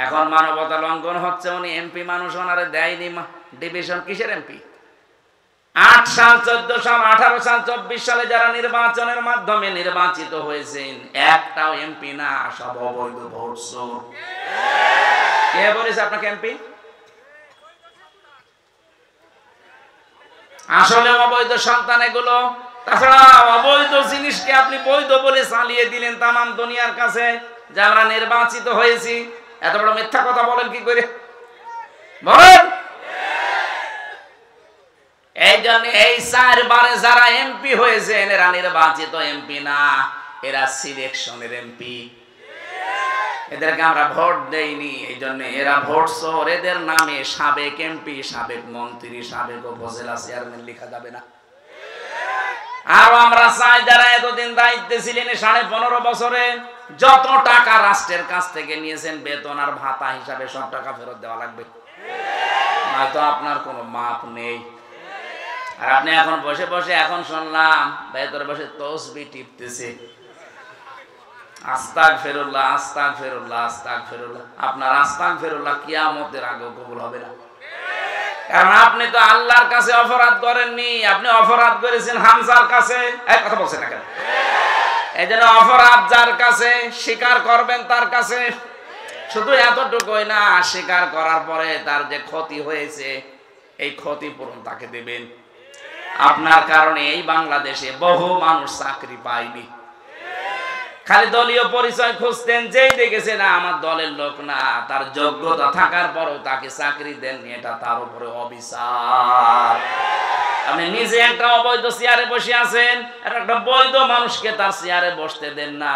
এখন মানবতা লঙ্ঘন হচ্ছে, উনি এমপি মানুষ, ওনারে দেয়নি ডিভিশন। কিসের এমপি? 8 সাল, 14 সাল, 18 সাল, 24 সালে যারা নির্বাচনের মাধ্যমে নির্বাচিত হয়েছেন, একটাও এমপি না, সব অবৈধ ভোট চোর। কে বলেছে আপনাকে এমপি? আসলে অবৈধ সন্তান এগুলো। তাছাড়া অবৈধ জিনিসকে আপনি বৈধ বলে চালিয়ে দিলেন তামাম দুনিয়ার কাছে যে আমরা নির্বাচিত হয়েছি। এত বড় মিথ্যা কথা বলেন কি করে বলেন? এই জন্য এই 4 বারে যারা এমপি হয়েছেন এরা নির্বাচিত এমপি না, এরা সিলেকশনের এমপি। এদেরকে আমরা ভোট দেইনি, এই জন্য এরা ভোট চোর। এদের নামে সাবেক এমপি, সাবেক মন্ত্রী, সাবেক উপজেলা চেয়ারম্যান লেখা যাবে না। আর আমরা চাই যারা এতদিন দায়িত্বে ছিলেন 15.5 বছরে যত টাকা রাষ্ট্রের কাছ থেকে নিয়েছেন বেতন আর ভাতা হিসাবে সব টাকা ফেরত দেওয়া লাগবে, নয়তো আপনার কোনো মাপ নেই। আর আপনি এখন বসে বসে, এখন শুনলাম ভেতরে বসে তসবিহ টিপতেছে, আস্তাগফিরুল্লাহ, আস্তাগফিরুল্লাহ, আস্তাগফিরুল্লাহ। আপনার আস্তাগফিরুল্লাহ কিয়ামতের আগে কবুল হবে না, কারণ আপনি তো আল্লাহর কাছে অপরাধ করেননি, আপনি অপরাধ করেছেন হামজার কাছে। এই কথা বলছেন না কেন? এই জন্য অপরাধ যার কাছে স্বীকার করবেন তার কাছে। শুধু এতটুকুই না, স্বীকার করার পরে তার যে ক্ষতি হয়েছে এই ক্ষতিপূরণ তাকে দেবেন। আপনার কারণে এই বাংলাদেশে বহু মানুষ চাকরি পায়নি, খালি দলীয় পরিচয় খুঁজতেন, যেই দেখেছে না আমার দলের লোক না, তার যোগ্যতা থাকার পরও তাকে চাকরি দেননি, এটা তার উপরে অবিচার। আপনি নিজে একটা অবৈধ চেয়ারে বসে আছেন, একটা বৈধ মানুষকে তার চেয়ারে বসতে দেন না।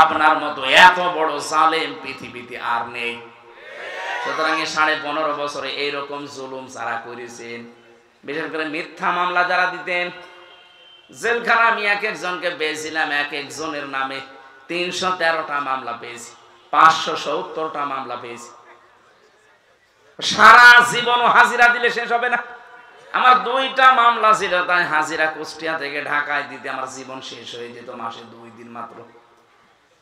আপনার মতো এত বড় জালেম পৃথিবীতে আর নেই। সুতরাং 15.5 বছরে এইরকম জুলুম যারা করেছেন, বিশেষ করে মিথ্যা মামলা যারা দিতেন, জেলখানা আমি এক একজনকে পেয়েছিলাম, এক একজনের নামে 313টা মামলা পেয়েছি, 570টা মামলা পেয়েছি। সারা জীবনও হাজিরা দিলে শেষ হবে না। আমার 2টা মামলা ছিল, তাই হাজিরা কুষ্টিয়া থেকে ঢাকায় দিতে আমার জীবন শেষ হয়ে যেত মাসে 2 দিন মাত্র।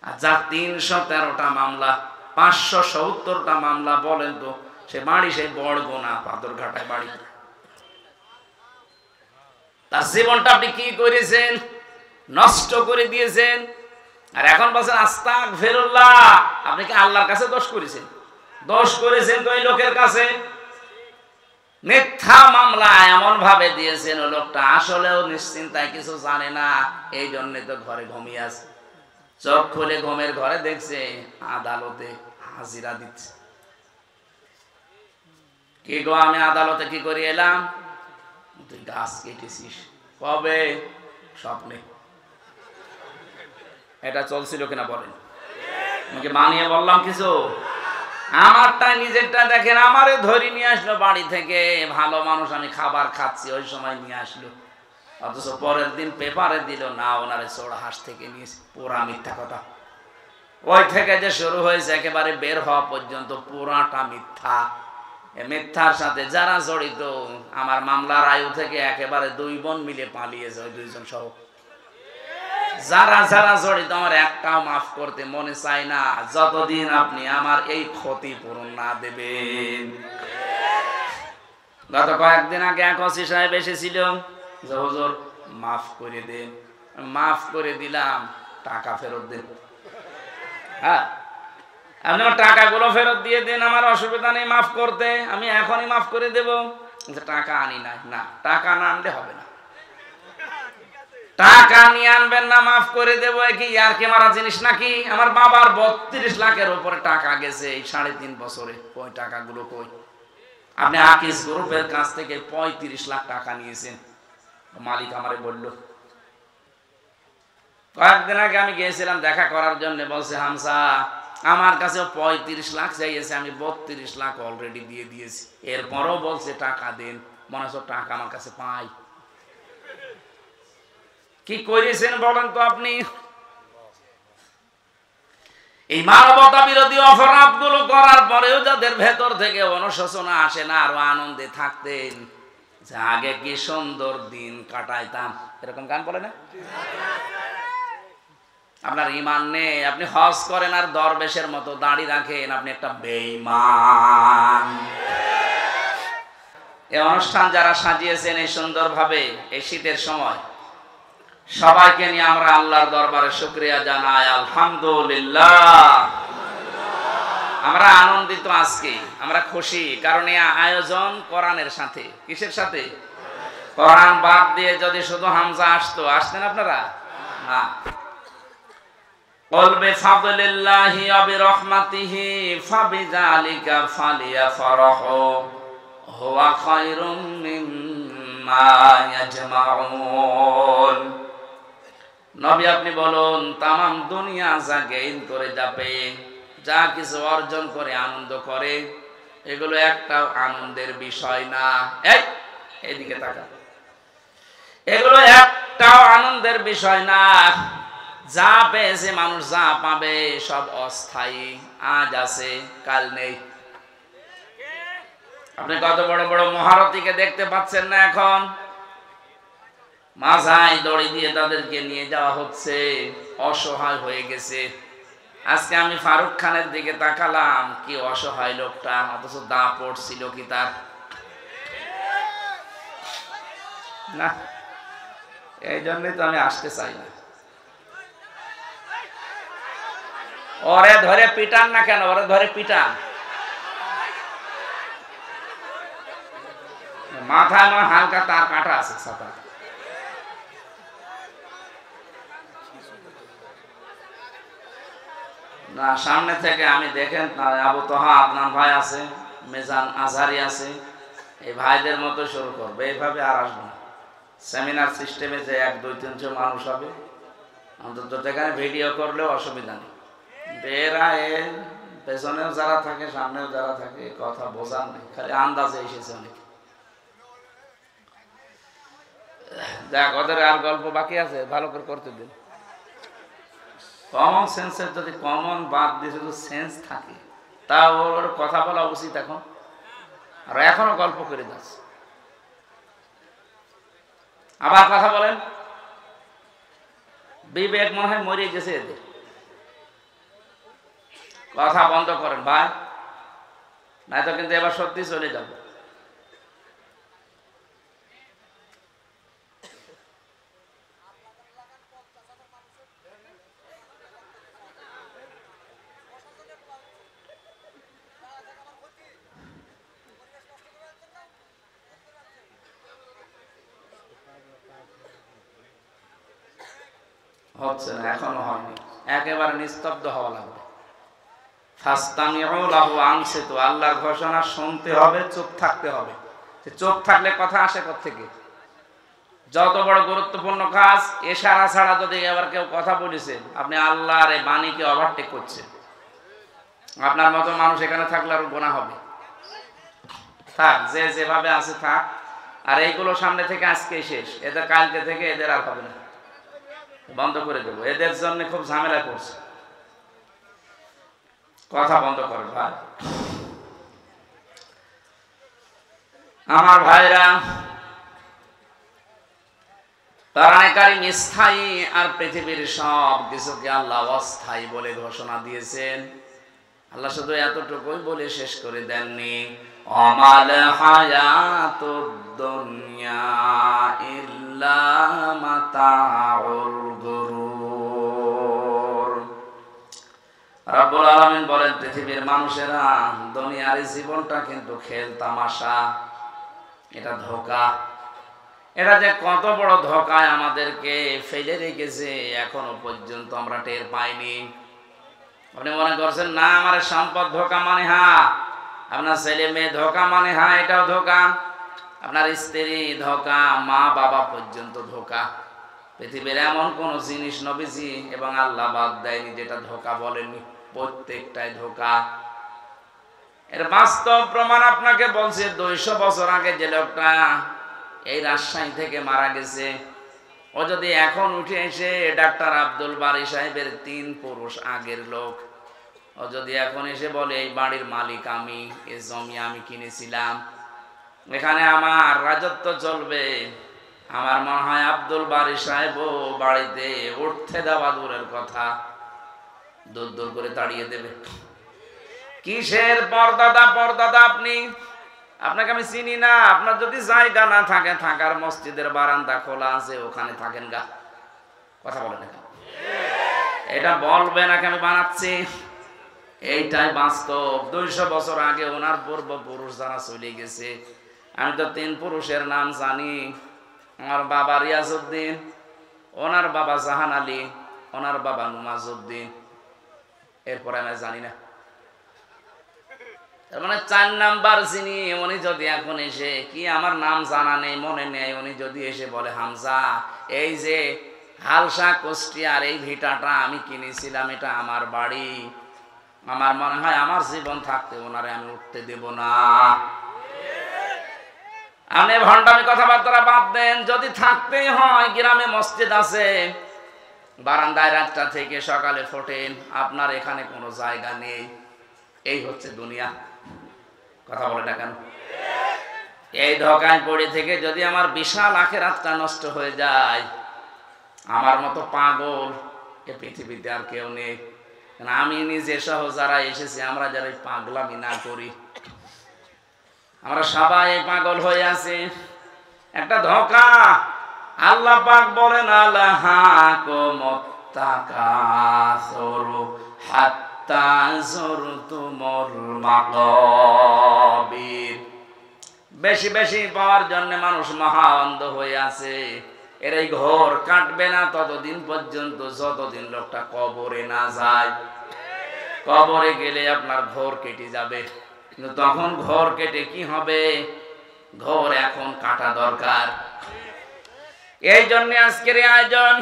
আর যার 313টা মামলা, 570টা মামলা, বলেন তো সে বাড়ি সেই বড়গোনা পাথরঘাটায় বাড়ি। তার জীবনটা আপনি কি করেছেন? নষ্ট করে দিয়েছেন। আর এখন বলছেন আস্তাগফিরুল্লাহ। আপনি কি আল্লাহর কাছে দোষ করেছেন? দোষ করেছেন তো এই লোকের কাছে। মিথ্যা মামলা এমন ভাবে দিয়েছেন ওই লোকটা আসলেও নিশ্চিন্তায় কিছু জানে না, এই জন্য তো ঘরে ঘুমিয়ে আছে। চোখ খুলে ঘুমের ঘরে দেখছে আদালতে হাজিরা দিচ্ছে। কি গো, আমি আদালতে কি করে এলাম? তুই গাছ কেটেছিস। কবে? স্বপ্নে। এটা চলছিল কিনা বলেন? আমাকে মানিয়ে বললাম কিছু? আমারটা নিজেরটা দেখেন, আমারে ধরে নিয়ে আসলো বাড়ি থেকে, ভালো মানুষ, আমি খাবার খাচ্ছি ওই সময় নিয়ে আসলো, অথচ পরের দিন পেপারে দিল না ওনারে চোরহাঁস থেকে নিয়েছে। পুরা মিথ্যা কথা। ওই থেকে যে শুরু হয়েছে একেবারে বের হওয়া পর্যন্ত পুরাটা মিথ্যা। মিথ্যার সাথে যারা জড়িত, আমার মামলার আয়ু থেকে একেবারে 2 বোন মিলে পালিয়েছে, ওই 2 জন সহ যারা যারা জড়িত, আমার একটাও মাফ করতে মনে চায় না যতদিন আপনি আমার এই ক্ষতিপূরণ না দেবেন। গত কয়েকদিন আগে এক ওসি সাহেব এসেছিল যে হুজুর মাফ করে দেন। মাফ করে দিলাম, টাকা ফেরত দেন। হ্যাঁ, আপনি আমার টাকাগুলো ফেরত দিয়ে দেন, আমার অসুবিধা নেই মাফ করতে, আমি এখনই মাফ করে দেব। টাকা আনি নাই। না, টাকা না আনলে হবে না। টাকা নিয়ে আনবেন না, মাফ করে দেবো। কি আর কে মারা জিনিস নাকি? আমার বাবার 32 লাখের উপরে টাকা গেছে এই 3.5 বছরে। ওই টাকাগুলো কই? আপনি আকিস গ্রুপের কাছ থেকে 35 লাখ টাকা নিয়েছেন, মালিক আমারে বলল। কয়েকদিন আগে আমি গিয়েছিলাম দেখা করার জন্য, বলছে হামসা আমার কাছে 35 লাখ চাইছে, আমি 32 লাখ অলরেডি দিয়ে দিয়েছি। এরপরও বলছে টাকা দেন। মনে হচ্ছে টাকা আমার কাছে পাই। কি করেছেন বলেন তো আপনি? এই মানবতা বিরোধী অপরাধ গুলো করার পরেও যাদের ভেতর থেকে অনুশোচনা আসে না, আরো আনন্দে থাকতেন যে আগে কি সুন্দর দিন কাটাইতাম, এরকম গান বলে না? আপনার ঈমান নেই, আপনি হজ করেন আর দরবেশের মতো দাড়ি রাখেন, আপনি একটা বেঈমান। এই অনুষ্ঠান যারা সাজিয়েছেন এই সুন্দরভাবে এই শীতের সময়, সবাইকে নিয়ে আমরা আল্লাহর দরবারে শুকরিয়া জানাই, আলহামদুলিল্লাহ। আমরা আনন্দিত, আজকে আমরা খুশি, কারণ এই আয়োজন কোরআনের সাথে। কিসের সাথে? কোরআন বাদ দিয়ে যদি শুধু হামজা আসতো, আসতেন আপনারা? না। قل بفضل الله وبرحمته فبذلك فليفرحوا هو خير مما يجمعون। নবী আপনি বলুন, তামাম দুনিয়া যা গেইন করে যাবে, যা কিছু অর্জন করে আনন্দ করে, এগুলো একটাও আনন্দের বিষয় না। এইদিকে তাকা, এগুলো একটাও আনন্দের বিষয় না। যা পেয়েছে মানুষ, যা পাবে সব অস্থায়ী, আজ আছে কাল নেই। আপনি কত বড় বড় মহারথীকে দেখতে পাচ্ছেন না? এখন মাথায় দড়ি দিয়ে তাদেরকে নিয়ে যাওয়া হচ্ছে, অসহায় হয়ে গেছে। আজকে আমি ফারুক খানের দিকে তাকালাম, কি অসহায় লোকটা, অথচ দা পড়ছিল কি তার? না, এই জন্যই তো আমি আসতে চাই না। ওরে ধরে পিটান না কেন? ওরে ধরে পিটান। মাথায় আমার হালকা তার কাটা আছে, ছাতা। না, সামনে থেকে আমি দেখেন না, আবু তোহা আদনান ভাই আছে, মেজান আজহারি আছে, এই ভাইদের মতো শুরু করবে। এইভাবে আর আসবো না। সেমিনার সিস্টেমে যে 1-2-300 মানুষ হবে, অন্তত যেখানে ভিডিও করলেও অসুবিধা নেই। বেরা পেছনেও যারা থাকে, সামনেও যারা থাকে, কথা বোঝার নেই, খালি আন্দাজে এসেছে অনেকে। দেখ, ওদের আর গল্প বাকি আছে, ভালো করে করতে দিন। কমন সেন্সের যদি কমন বাদ দিয়ে শুধু সেন্স থাকে, তা ওর কথা বলা উচিত এখন। আর এখনো গল্প করে যাচ্ছে। আবার কথা বলেন, বিবেক মনে হয় মরে গেছে এদের। কথা বন্ধ করেন ভাই, নয়তো কিন্তু এবার সত্যি চলে যাব। হচ্ছে না, এখনো হয়নি। একেবারে নিস্তব্ধ হওয়া লাগবে। আল্লাহর ঘোষণা শুনতে হবে, চুপ থাকতে হবে। চুপ থাকলে কথা আসে কোত্থেকে? যত বড় গুরুত্বপূর্ণ কাজ, ইশারা ছাড়া যদি এবার কেউ কথা বলেছেন, আপনি আল্লাহর এই বাণীকে ওভারটেক করছেন। আপনার মতো মানুষ এখানে থাকলে আরো গুনাহ হবে। থাক, যে যেভাবে আছে থাক। আর এইগুলো সামনে থেকে আজকে শেষ, এদের কালকে থেকে এদের আর হবে না, বন্ধ করে দেবো। এদের জন্য খুব ঝামেলা করছে। কথা বন্ধ করেন ভাই। আমার ভাইরা, কোরআনে কারীম স্থায়ী, আর পৃথিবীর সব কিছুকে আল্লাহ অস্থায়ী বলে ঘোষণা দিয়েছেন। আল্লাহ শুধু এতটুকুই বলে শেষ করে দেননি, আমাল হায়াতুদ দুনিয়া ইল্লা মাতাউল গুরুর। রব্বুল আলামিন বলেন, পৃথিবীর মানুষেরা, দুনিয়ার জীবনটা কিন্তু খেল তামাশা, এটা ধোঁকা। এটা যে কত বড় ধোঁকায় আমাদেরকে ফেলে রেখেছে, এখনো পর্যন্ত আমরা টের পাইনি। আপনি মনে করছেন না আমার সম্পদ ধোঁকা মানে হ্যাঁ, আপনার ছেলে মেয়ে ধোঁকা মানে হ্যাঁ, এটাও ধোঁকা। আপনার স্ত্রী ধোঁকা, মা বাবা পর্যন্ত ধোঁকা। পৃথিবীর এমন কোন জিনিস নবীজি এবং আল্লাহ বাদ দেয়নি যেটা ধোঁকা বলেনি, প্রত্যেকটাই ধোঁকা। এর বাস্তব প্রমাণ আপনাকে বলছে, 200 বছর আগে যে লোকটা এই রাজশাহী থেকে মারা গেছে, ও যদি এখন উঠে এসে, ডাক্তার আব্দুল বারী সাহেবের 3 পুরুষ আগের লোক, ও যদি এখন এসে বলে এই বাড়ির মালিক আমি, এই জমি আমি কিনেছিলাম, এখানে আমার রাজত্ব চলবে, আমার মনে হয় আব্দুল বারী সাহেব বাড়িতে উঠতে দেওয়া দূরের কথা, দূর দূর করে তাড়িয়ে দেবে। কিসের পরদাদা পরদাদা আপনি? আপনাকে আমি চিনি না। আপনার যদি জায়গা না থাকে থাকার, মসজিদের বারান্দা খোলা আছে, ওখানে থাকেন গা। কথা বলেন না, এটা বলবে নাকি আমি বানাচ্ছি? এইটাই বাস্তব। 200 বছর আগে ওনার পূর্বপুরুষ যারা চলে গেছে, আমি তো 3 পুরুষের নাম জানি। আমার বাবা রিয়াজউদ্দিন, ওনার বাবা জাহান আলী, ওনার বাবা নুমাজউদ্দিন, এরপরে আমি জানি না। তার মানে 4 নাম্বার যিনি, উনি যদি এখন এসে, কি আমার নাম জানা নেই, মনে নেই, উনি যদি এসে বলে হামজা, এই যে হালসা কুষ্টিয়ার এই ভিটাটা আমি কিনেছিলাম, এটা আমার বাড়ি, আমার মনে হয় আমার জীবন থাকতে ওনারে আমি উঠতে দেব না। আপনি ভণ্ডামি কথাবার্তা বাদ দেন। যদি থাকতেই হয়, গ্রামে মসজিদ আছে, বারান্দায় রাতটা থেকে সকালে ফোটেন, আপনার এখানে কোনো জায়গা নেই। এই হচ্ছে দুনিয়া। কথা বলে না কেন? এই ধোঁকায় পড়ে থেকে যদি আমার বিশাল আখিরাতটা নষ্ট হয়ে যায়, আমার মতো পাগল এ পৃথিবীতে আর কেউ নেই। আমি নিজে সহ যারা এসেছি, আমরা যারা পাগলামি না করি, আমরা সবাই পাগল হয়ে আছি। একটা ধোঁকা। আল্লাহ পাক বলেন আল্লাহাকুমুত্তাকাসুরু হাত্তা যুরতুমুল মাকাবির। বেশি বেশি পাওয়ার জন্য মানুষ মহা অন্ধ হয়ে আছে। এর এই ঘোর কাটবে না ততদিন পর্যন্ত, যতদিন লোকটা কবরে না যায়। কবরে গেলে আপনার ঘোর কেটে যাবে, কিন্তু তখন ঘোর কেটে কি হবে? ঘোর এখন কাটা দরকার। এই জন্য আজকের আয়োজন।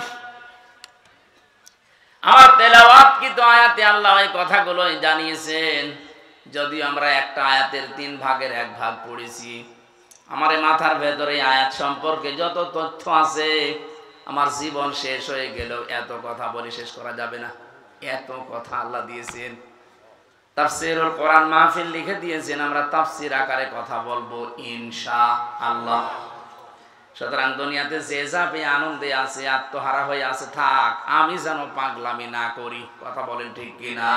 আমার তেলাওয়াতকৃত আয়াতে আল্লাহ এই কথাগুলোই জানিয়েছেন। যদি আমরা একটা আয়াতের 3 ভাগের 1 ভাগ পড়েছি, আমার মাথার ভেতরে আয়াত সম্পর্কে যত তথ্য আছে, আমার জীবন শেষ হয়ে গেল এত কথা বলে শেষ করা যাবে না। এত কথা আল্লাহ দিয়েছেন। তাফসীরুল কোরআন মাহফিল লিখে দিয়েছেন, আমরা তাফসীর আকারে কথা বলবো ইনশাআল্লাহ। সুতরাং দুনিয়াতে যে যাবে আনন্দে আছে, আত্মহারা হয়ে আছে, থাক, আমি যেন পাগলামি না করি। কথা বলেন ঠিক কিনা?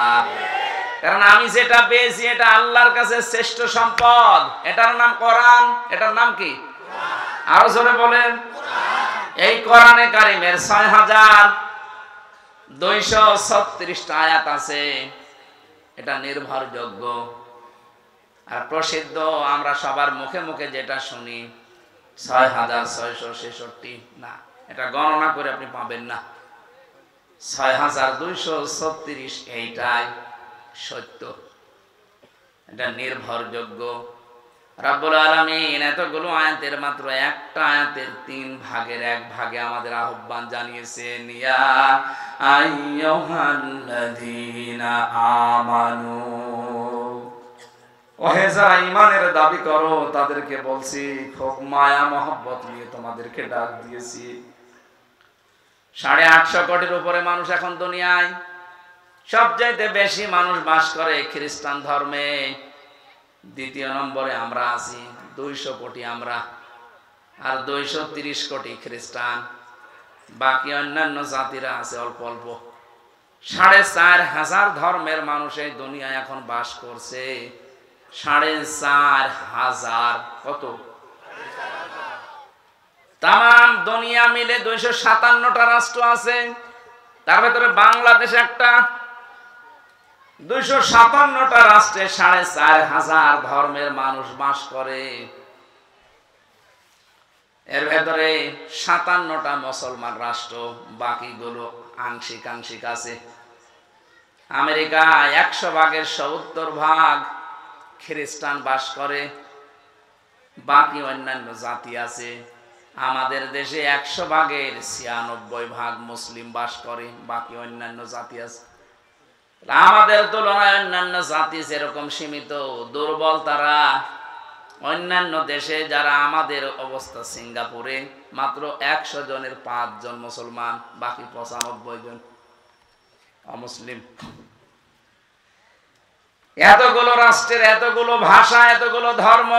কারণ আমি যেটা পেয়েছি এটা আল্লাহর কাছে শ্রেষ্ঠ সম্পদ। এটার নাম কোরআন। এটার নাম কি? আরো জোরে বলেন। এই কোরআনে কারিমের 6236টা আয়াত আছে। এটা নির্ভরযোগ্য আর প্রসিদ্ধ। আমরা সবার মুখে মুখে যেটা শুনি 6666 না, এটা গণনা করে আপনি পাবেন না। 6236 এইটাই সত্য, এটা নির্ভরযোগ্য। রাব্বুল আলামিন এতগুলো আয়াতের মাত্র একটা আয়াতের 3 ভাগের 1 ভাগে আমাদের আহ্বান জানিয়েছেন, ইয়া আইয়ুহাল্লাযীনা আমানু, ওহে যারা ঈমানের দাবি করো তাদেরকে বলছি, খুব মায়া মহব্বত নিয়ে তোমাদেরকে ডাক দিয়েছি। 850 কোটির উপরে মানুষ এখন দুনিয়ায়। সবচাইতে বেশি মানুষ বাস করে খ্রিস্টান ধর্মে। 2য় নম্বরে আমরা আছি, 200 কোটি আমরা, আর 230 কোটি খ্রিস্টান। বাকি অন্যান্য জাতিরা আছে অল্প অল্প। 4500 ধর্মের মানুষ এই দুনিয়ায় এখন বাস করছে। 4500 কত? তাম দুনিয়া মিলে 257টা রাষ্ট্র আছে, তার ভেতরে বাংলাদেশ একটা। 257টা রাষ্ট্রে 4500 ধর্মের মানুষ বাস করে। এর ভেতরে 57টা মুসলমান রাষ্ট্র, বাকিগুলো আংশিক আংশিক আছে। আমেরিকা 100 ভাগের 70 ভাগ খ্রিস্টান বাস করে, বাকি অন্যান্য জাতি আছে। আমাদের দেশে 100 ভাগের 96 ভাগ মুসলিম বাস করে, বাকি অন্যান্য জাতি আছে। আমাদের তুলনায় অন্যান্য জাতি যেরকম সীমিত, দুর্বল তারা। অন্যান্য দেশে যারা আমাদের অবস্থা, সিঙ্গাপুরে মাত্র 100 জনের 5 জন মুসলমান, বাকি 95 জন অমুসলিম। এতগুলো রাষ্ট্রের এতগুলো ভাষা, এতগুলো ধর্ম,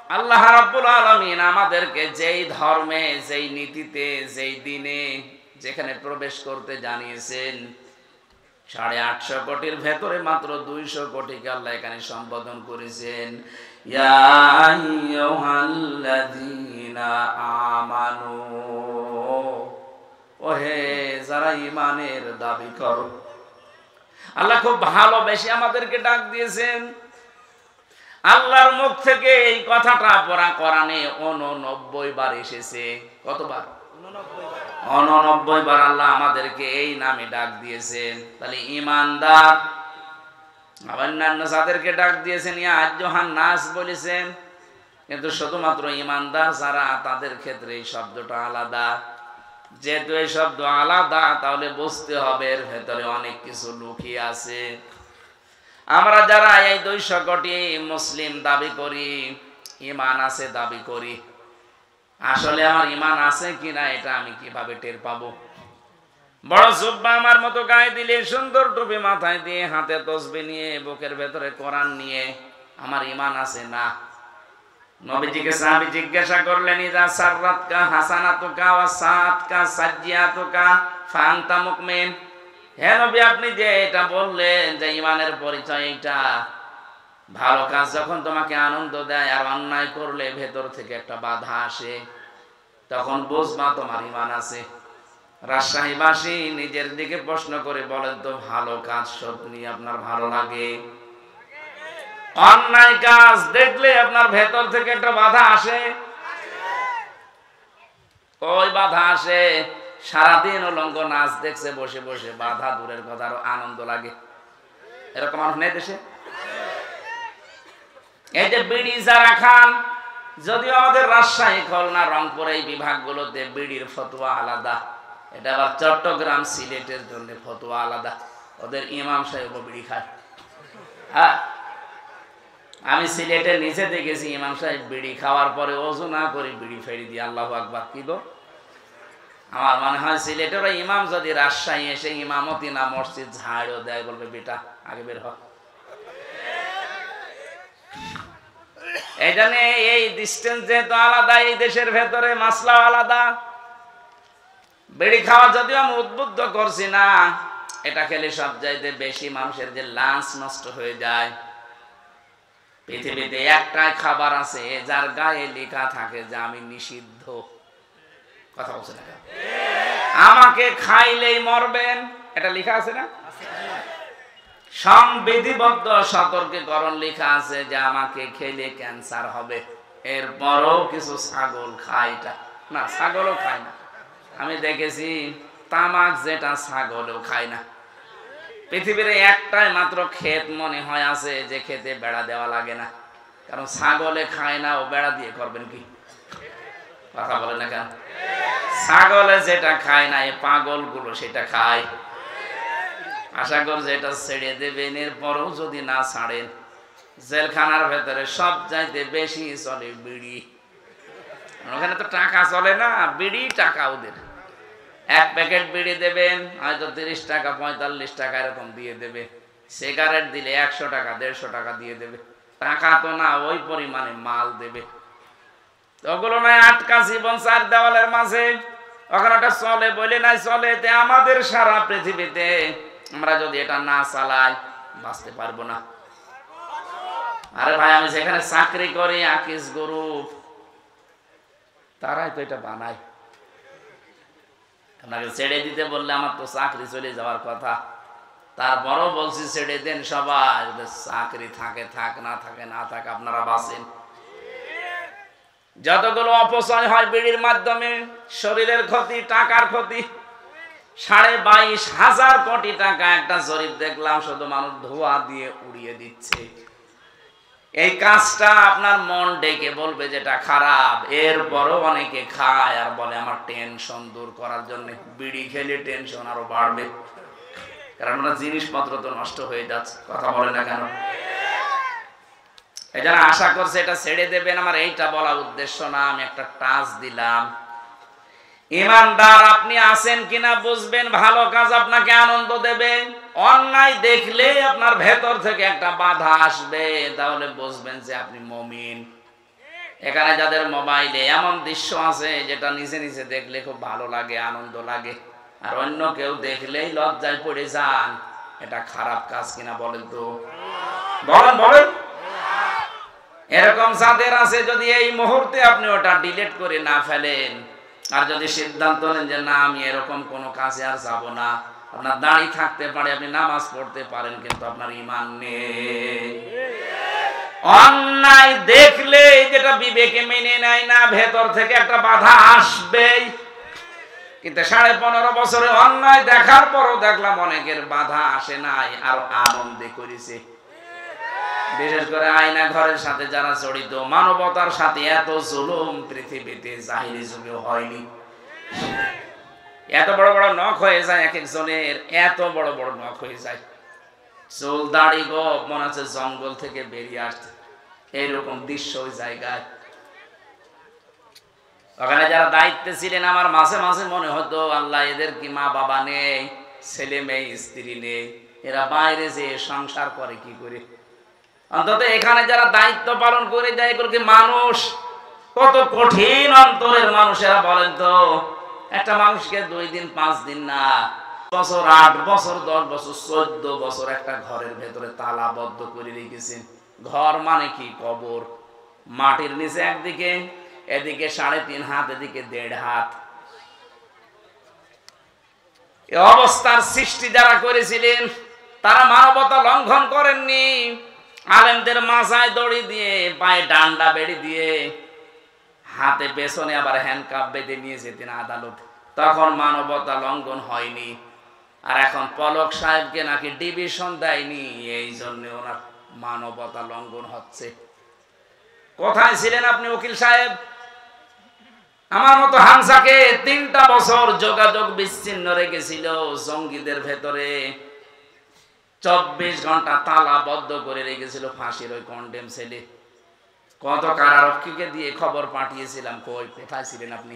আল্লাহ রাব্বুল আলামিন আমাদেরকে যেই ধর্মে, যেই নীতিতে, যেই দিনে, যেখানে প্রবেশ করতে জানিয়েছেন, 850 কোটির ভেতরে মাত্র 200 কোটিকে আল্লাহ এখানে সম্বোধন করেছেন, ইয়া আইয়ুহাল্লাযীনা আমানু, ওহে যারা ঈমানের দাবি করো। আল্লাহ খুব ভালোবেসে আমাদেরকে ডাক দিয়েছেন। আল্লাহর মুখ থেকে এই কথাটা পড়া কোরআনে 89 বার এসেছে। কতবার? 89 বার আল্লাহ আমাদেরকে এই নামে ডাক দিয়েছেন। তাহলে ঈমানদার, অন্যান্য যাদেরকে ডাক দিয়েছেন ইয়া আইয়ুহান নাস বলেছেন, কিন্তু শুধুমাত্র ঈমানদার যারা তাদের ক্ষেত্রে এই শব্দটা আলাদা। যেহেতু এই শব্দ আলাদা, তাহলে বুঝতে হবে এর ভেতরে অনেক কিছু লুকিয়ে আছে। আমরা যারা এই 200 কোটি মুসলিম দাবি করি, ঈমান আছে দাবি করি, আসলে আমার ঈমান আছে কিনা এটা আমি কিভাবে টের পাবো? বড় জুব্বা আমার মতো গায়ে দিলে, সুন্দর টুপি মাথায় দিয়ে, হাতে তসবিহ নিয়ে, বুকের ভেতরে কোরআন নিয়ে, আমার ঈমান আছে না? নবীজিকে সাহাবী জিজ্ঞাসা করলেন, ইযা সাররাতকা হাসানাতুকা ওয়া সাআতকা সাজ্জিয়াতুকা ফাআনতা মুমিন। হে নবী, আপনি যে এটা বললেন যে ঈমানের পরিচয় এইটা, ভালো কাজ যখন তোমাকে আনন্দ দেয় আর অন্যায় করলে ভেতর থেকে একটা বাধা আসে, তখন বুঝবা তোমার ঈমান আছে। রাজশাহীবাসী নিজের দিকে প্রশ্ন করে বলেন তো, ভালো কাজ সব নিয়ে আপনার ভালো লাগে? অন্যায় কাজ দেখলে আপনার ভেতর থেকে একটা বাধা আসে? ওই বাধা আসে, সারাদিন উলঙ্গ নাচ দেখছে বসে বসে, বাধা দূরের কথা, আরো আনন্দ লাগে। এরকম মানুষ নেই দেশে? এই যে বিড়ি যারা খান, যদিও আমাদের রাজশাহী, খুলনা, রংপুর এই বিভাগগুলোতে বিড়ির ফতোয়া আলাদা, এটা আবার চট্টগ্রাম, সিলেটের জন্য ফতোয়া আলাদা। ওদের ইমাম সাহেব বিড়ি খায়। হ্যাঁ, আমি সিলেটে নিচে দেখেছি ইমাম সাহেব বিড়ি খাওয়ার পরে ওযু না করে বিড়ি ফেরি দিয়ে আল্লাহু আকবার। কি গো, আমার মনে হয় সিলেটের ইমাম যদি রাজশাহী এসে ইমামতি না মসজিদ ঝাড়ও দেয়, বলবে বেটা আগে বের হ। এই জন্য এই ডিস্টেন্স যেহেতু আলাদা, এই দেশের ভেতরে মাসলা আলাদা। বিড়ি খাওয়া যদিও আমি উদ্বুদ্ধ করছি না, এটা খেলে সব চাইতে বেশি মানুষের যে লাঞ্চ নষ্ট হয়ে যায়। পৃথিবীতে একটাই খাবার আছে যার গায়ে লেখা থাকে যে আমি নিষিদ্ধ। কথা বলছে না? আমাকে খাইলেই মরবেন, এটা লেখা আছে না? সংবিধিবদ্ধ সতর্কীকরণ লেখা আছে যে আমাকে খেলে ক্যান্সার হবে। এরপরও কিছু ছাগল খায় এটা না, ছাগলও খায় না। আমি দেখেছি তামাক যেটা ছাগলও খায় না। পৃথিবীর একটাই মাত্র ক্ষেত মনে হয় আছে যে খেতে বেড়া দেওয়া লাগে না, কারণ ছাগলে খায় না, ও বেড়া দিয়ে করবেন কি? কথা বলে না কেন? ছাগলে যেটা খায় না, এই পাগল গুলো সেটা খায়। আশা কর যেটা ছেড়ে দেবেন, এরপরও যদি না ছাড়েন, জেলখানার ভেতরে সব চাইতে বেশি চলে বিড়ি। ওখানে তো টাকা চলে না, বিড়ি টাকা ওদের। এক প্যাকেট বিড়ি দেবেন, হয়তো 30 টাকা 45 টাকা এরকম দিয়ে দেবে। সিগারেট দিলে 100 টাকা 150 টাকা দিয়ে দেবে। টাকা তো না, ওই পরিমাণে মাল দেবে। ওগুলো নয় আটকা জীবন চার দেওয়ালের মাঝে, ওখানে ওটা চলে বলে নাই চলে। আমাদের সারা পৃথিবীতে আমরা যদি এটা না চালাই, বাঁচতে পারবো না। আরে ভাই, আমি যেখানে চাকরি করি, আকিস গ্রুপ, তারাই তো এটা বানায়। আপনাকে ছেড়ে দিতে বললে আমার তো চাকরি চলে যাওয়ার কথা, তারপরও বলছি ছেড়ে দেন সবাই। চাকরি থাকে থাক, না থাকে না থাক, আপনারা বাঁচেন। যতগুলো অপচয় হয় বিড়ির মাধ্যমে, শরীরের ক্ষতি, টাকার ক্ষতি, 22,500 কোটি টাকা একটা জরিপ দেখলাম, শুধু মানুষ ধোঁয়া দিয়ে উড়িয়ে দিচ্ছে। এই কাজটা আপনার মন ডেকে বলবে যেটা খারাপ, এরপরও অনেকে খায় আর বলে আমার টেনশন দূর করার জন্য। বিড়ি খেলে টেনশন আরো বাড়বে, কারণ জিনিসপত্র তো নষ্ট হয়ে যাচ্ছে। কথা বলে না কেন? এই জন্য আশা করছে এটা ছেড়ে দেবেন। আমার এইটা বলা উদ্দেশ্য না, আমি একটা টাচ দিলাম। ঈমানদার আপনি আছেন কিনা বুঝবেন, ভালো কাজ আপনাকে আনন্দ দেবে। অন্যায় দেখলে আপনার ভেতর থেকে একটা বাধা আসবে, তাহলে বুঝবেন যে আপনি মুমিন। এখানে যাদের মোবাইলে এমন দৃশ্য আছে যেটা নিজে নিজে দেখলে খুব ভালো লাগে, আনন্দ লাগে, আর অন্য কেউ দেখলেই লজ্জায় পড়ে যান, এটা খারাপ কাজ কিনা বলেন তো? বলেন বলেন। এরকম যাদের আছে, যদি এই মুহূর্তে আপনি ওটা ডিলিট করে না ফেলেন, আর যদি সিদ্ধান্ত নেন যে না আমি এরকম কোনো কাজে আর যাব না, আপনার দাঁড়িয়ে থাকতে পারে, আপনি নামাজ পড়তে পারেন, কিন্তু আপনার ঈমান নেই। অন্যায় দেখলে যেটা বিবেকে মেনে নেয় না, ভেতর থেকে একটা বাধা আসবেই। কিন্তু 15.5 বছরে অন্যায় দেখার পরও দেখলাম অনেকের বাধা আসে নাই, আর আনন্দে করেছে। বিশেষ করে আয়না ঘরের সাথে যারা জড়িত, মানবতার সাথে এত জুলুম পৃথিবীতে জাহিরি যুগেও হয়নি। এত বড় বড় নখ হয়ে যায় এক একজনের, এত বড় বড় নখ হয়ে যায়, চুল দাড়ি গো মনে হচ্ছে জঙ্গল থেকে বেরিয়ে আসছে, এইরকম দৃশ্য ওই জায়গায়। ওখানে যারা দায়িত্বে ছিলেন, আমার মাঝে মাঝে মনে হতো আল্লাহ এদের কি মা বাবা নেই, ছেলে মেয়ে স্ত্রী নেই, এরা বাইরে যে সংসার করে কি করে? অন্তত এখানে যারা দায়িত্ব পালন করে দেয়, এগুলোকে মানুষ কত কঠিন অন্তরের মানুষেরা বলেন তো। একটা মানুষকে 2 দিন 5 দিন না, বছর 8 বছর 10 বছর 14 বছর একটা ঘরের ভেতরে তালাবদ্ধ করে রেখেছেন। ঘর মানে কি? কবর। মাটির নিচে একদিকে, এদিকে 3.5 হাত, এদিকে 1.5 হাত। এই অবস্থার সৃষ্টি যারা করেছিলেন, তারা মানবতা লঙ্ঘন করেননি। আলেমদের মাথায় দড়ি দিয়ে, পায়ে ডান্ডা বেড়ি দিয়ে, হাতে পেছনে আবার হ্যান্ডকাপ বেঁধে নিয়ে যেতেন আদালত, তখন মানবতা লঙ্ঘন হয়নি। আর এখন পলক সাহেবকে নাকি ডিভিশন দেয়নি, এই জন্য ওনার মানবতা লঙ্ঘন হচ্ছে। কোথায় ছিলেন আপনি উকিল সাহেব? আমার মতো হামসাকে 3টা বছর যোগাযোগ বিচ্ছিন্ন রেখেছিল জঙ্গিদের ভেতরে, 24 ঘন্টা তালাবদ্ধ করে রেখেছিল ফাঁসির ওই কন্ডেম সেলে। কত কারারক্ষীকে দিয়ে খবর পাঠিয়েছিলাম, কই কোথায় ছিলেন আপনি?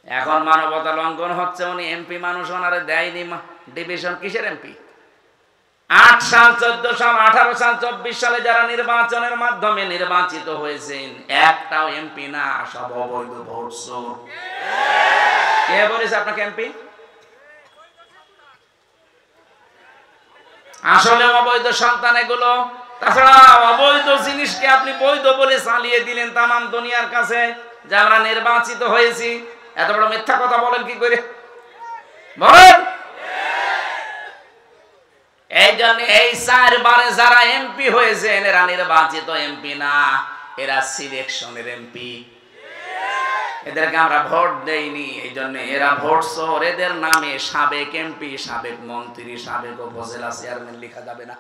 এখন মানবতা লঙ্ঘন হচ্ছে। উনি এমপি মানুষ, ওনারে দেয়নি ডিভিশন। কিসের এমপি? 8 সাল, 14 সাল, 18 সাল, 24 সালে যারা নির্বাচনের মাধ্যমে নির্বাচিত হয়েছেন, একটাও এমপি না, সব অবৈধ ভোট চোর। কে বলেছে আপনাকে এমপি? আসলে অবৈধ সন্তান এগুলো। তাছাড়া অবৈধ জিনিসকে আপনি বৈধ বলে চালিয়ে দিলেন তামাম দুনিয়ার কাছে যে আমরা নির্বাচিত হয়েছি। এত বড় মিথ্যা কথা বলেন কি করে? বলেন। এই জন্য এই 4 বারে যারা এমপি হয়েছেন, এরা নির্বাচিত এমপি না, এরা সিলেকশনের এমপি। এদেরকে আমরা ভোট দেইনি, এই জন্য এরা ভোট চোর। এদের নামে সাবেক এমপি, সাবেক মন্ত্রী, সাবেক উপজেলা চেয়ারম্যান লেখা যাবে না।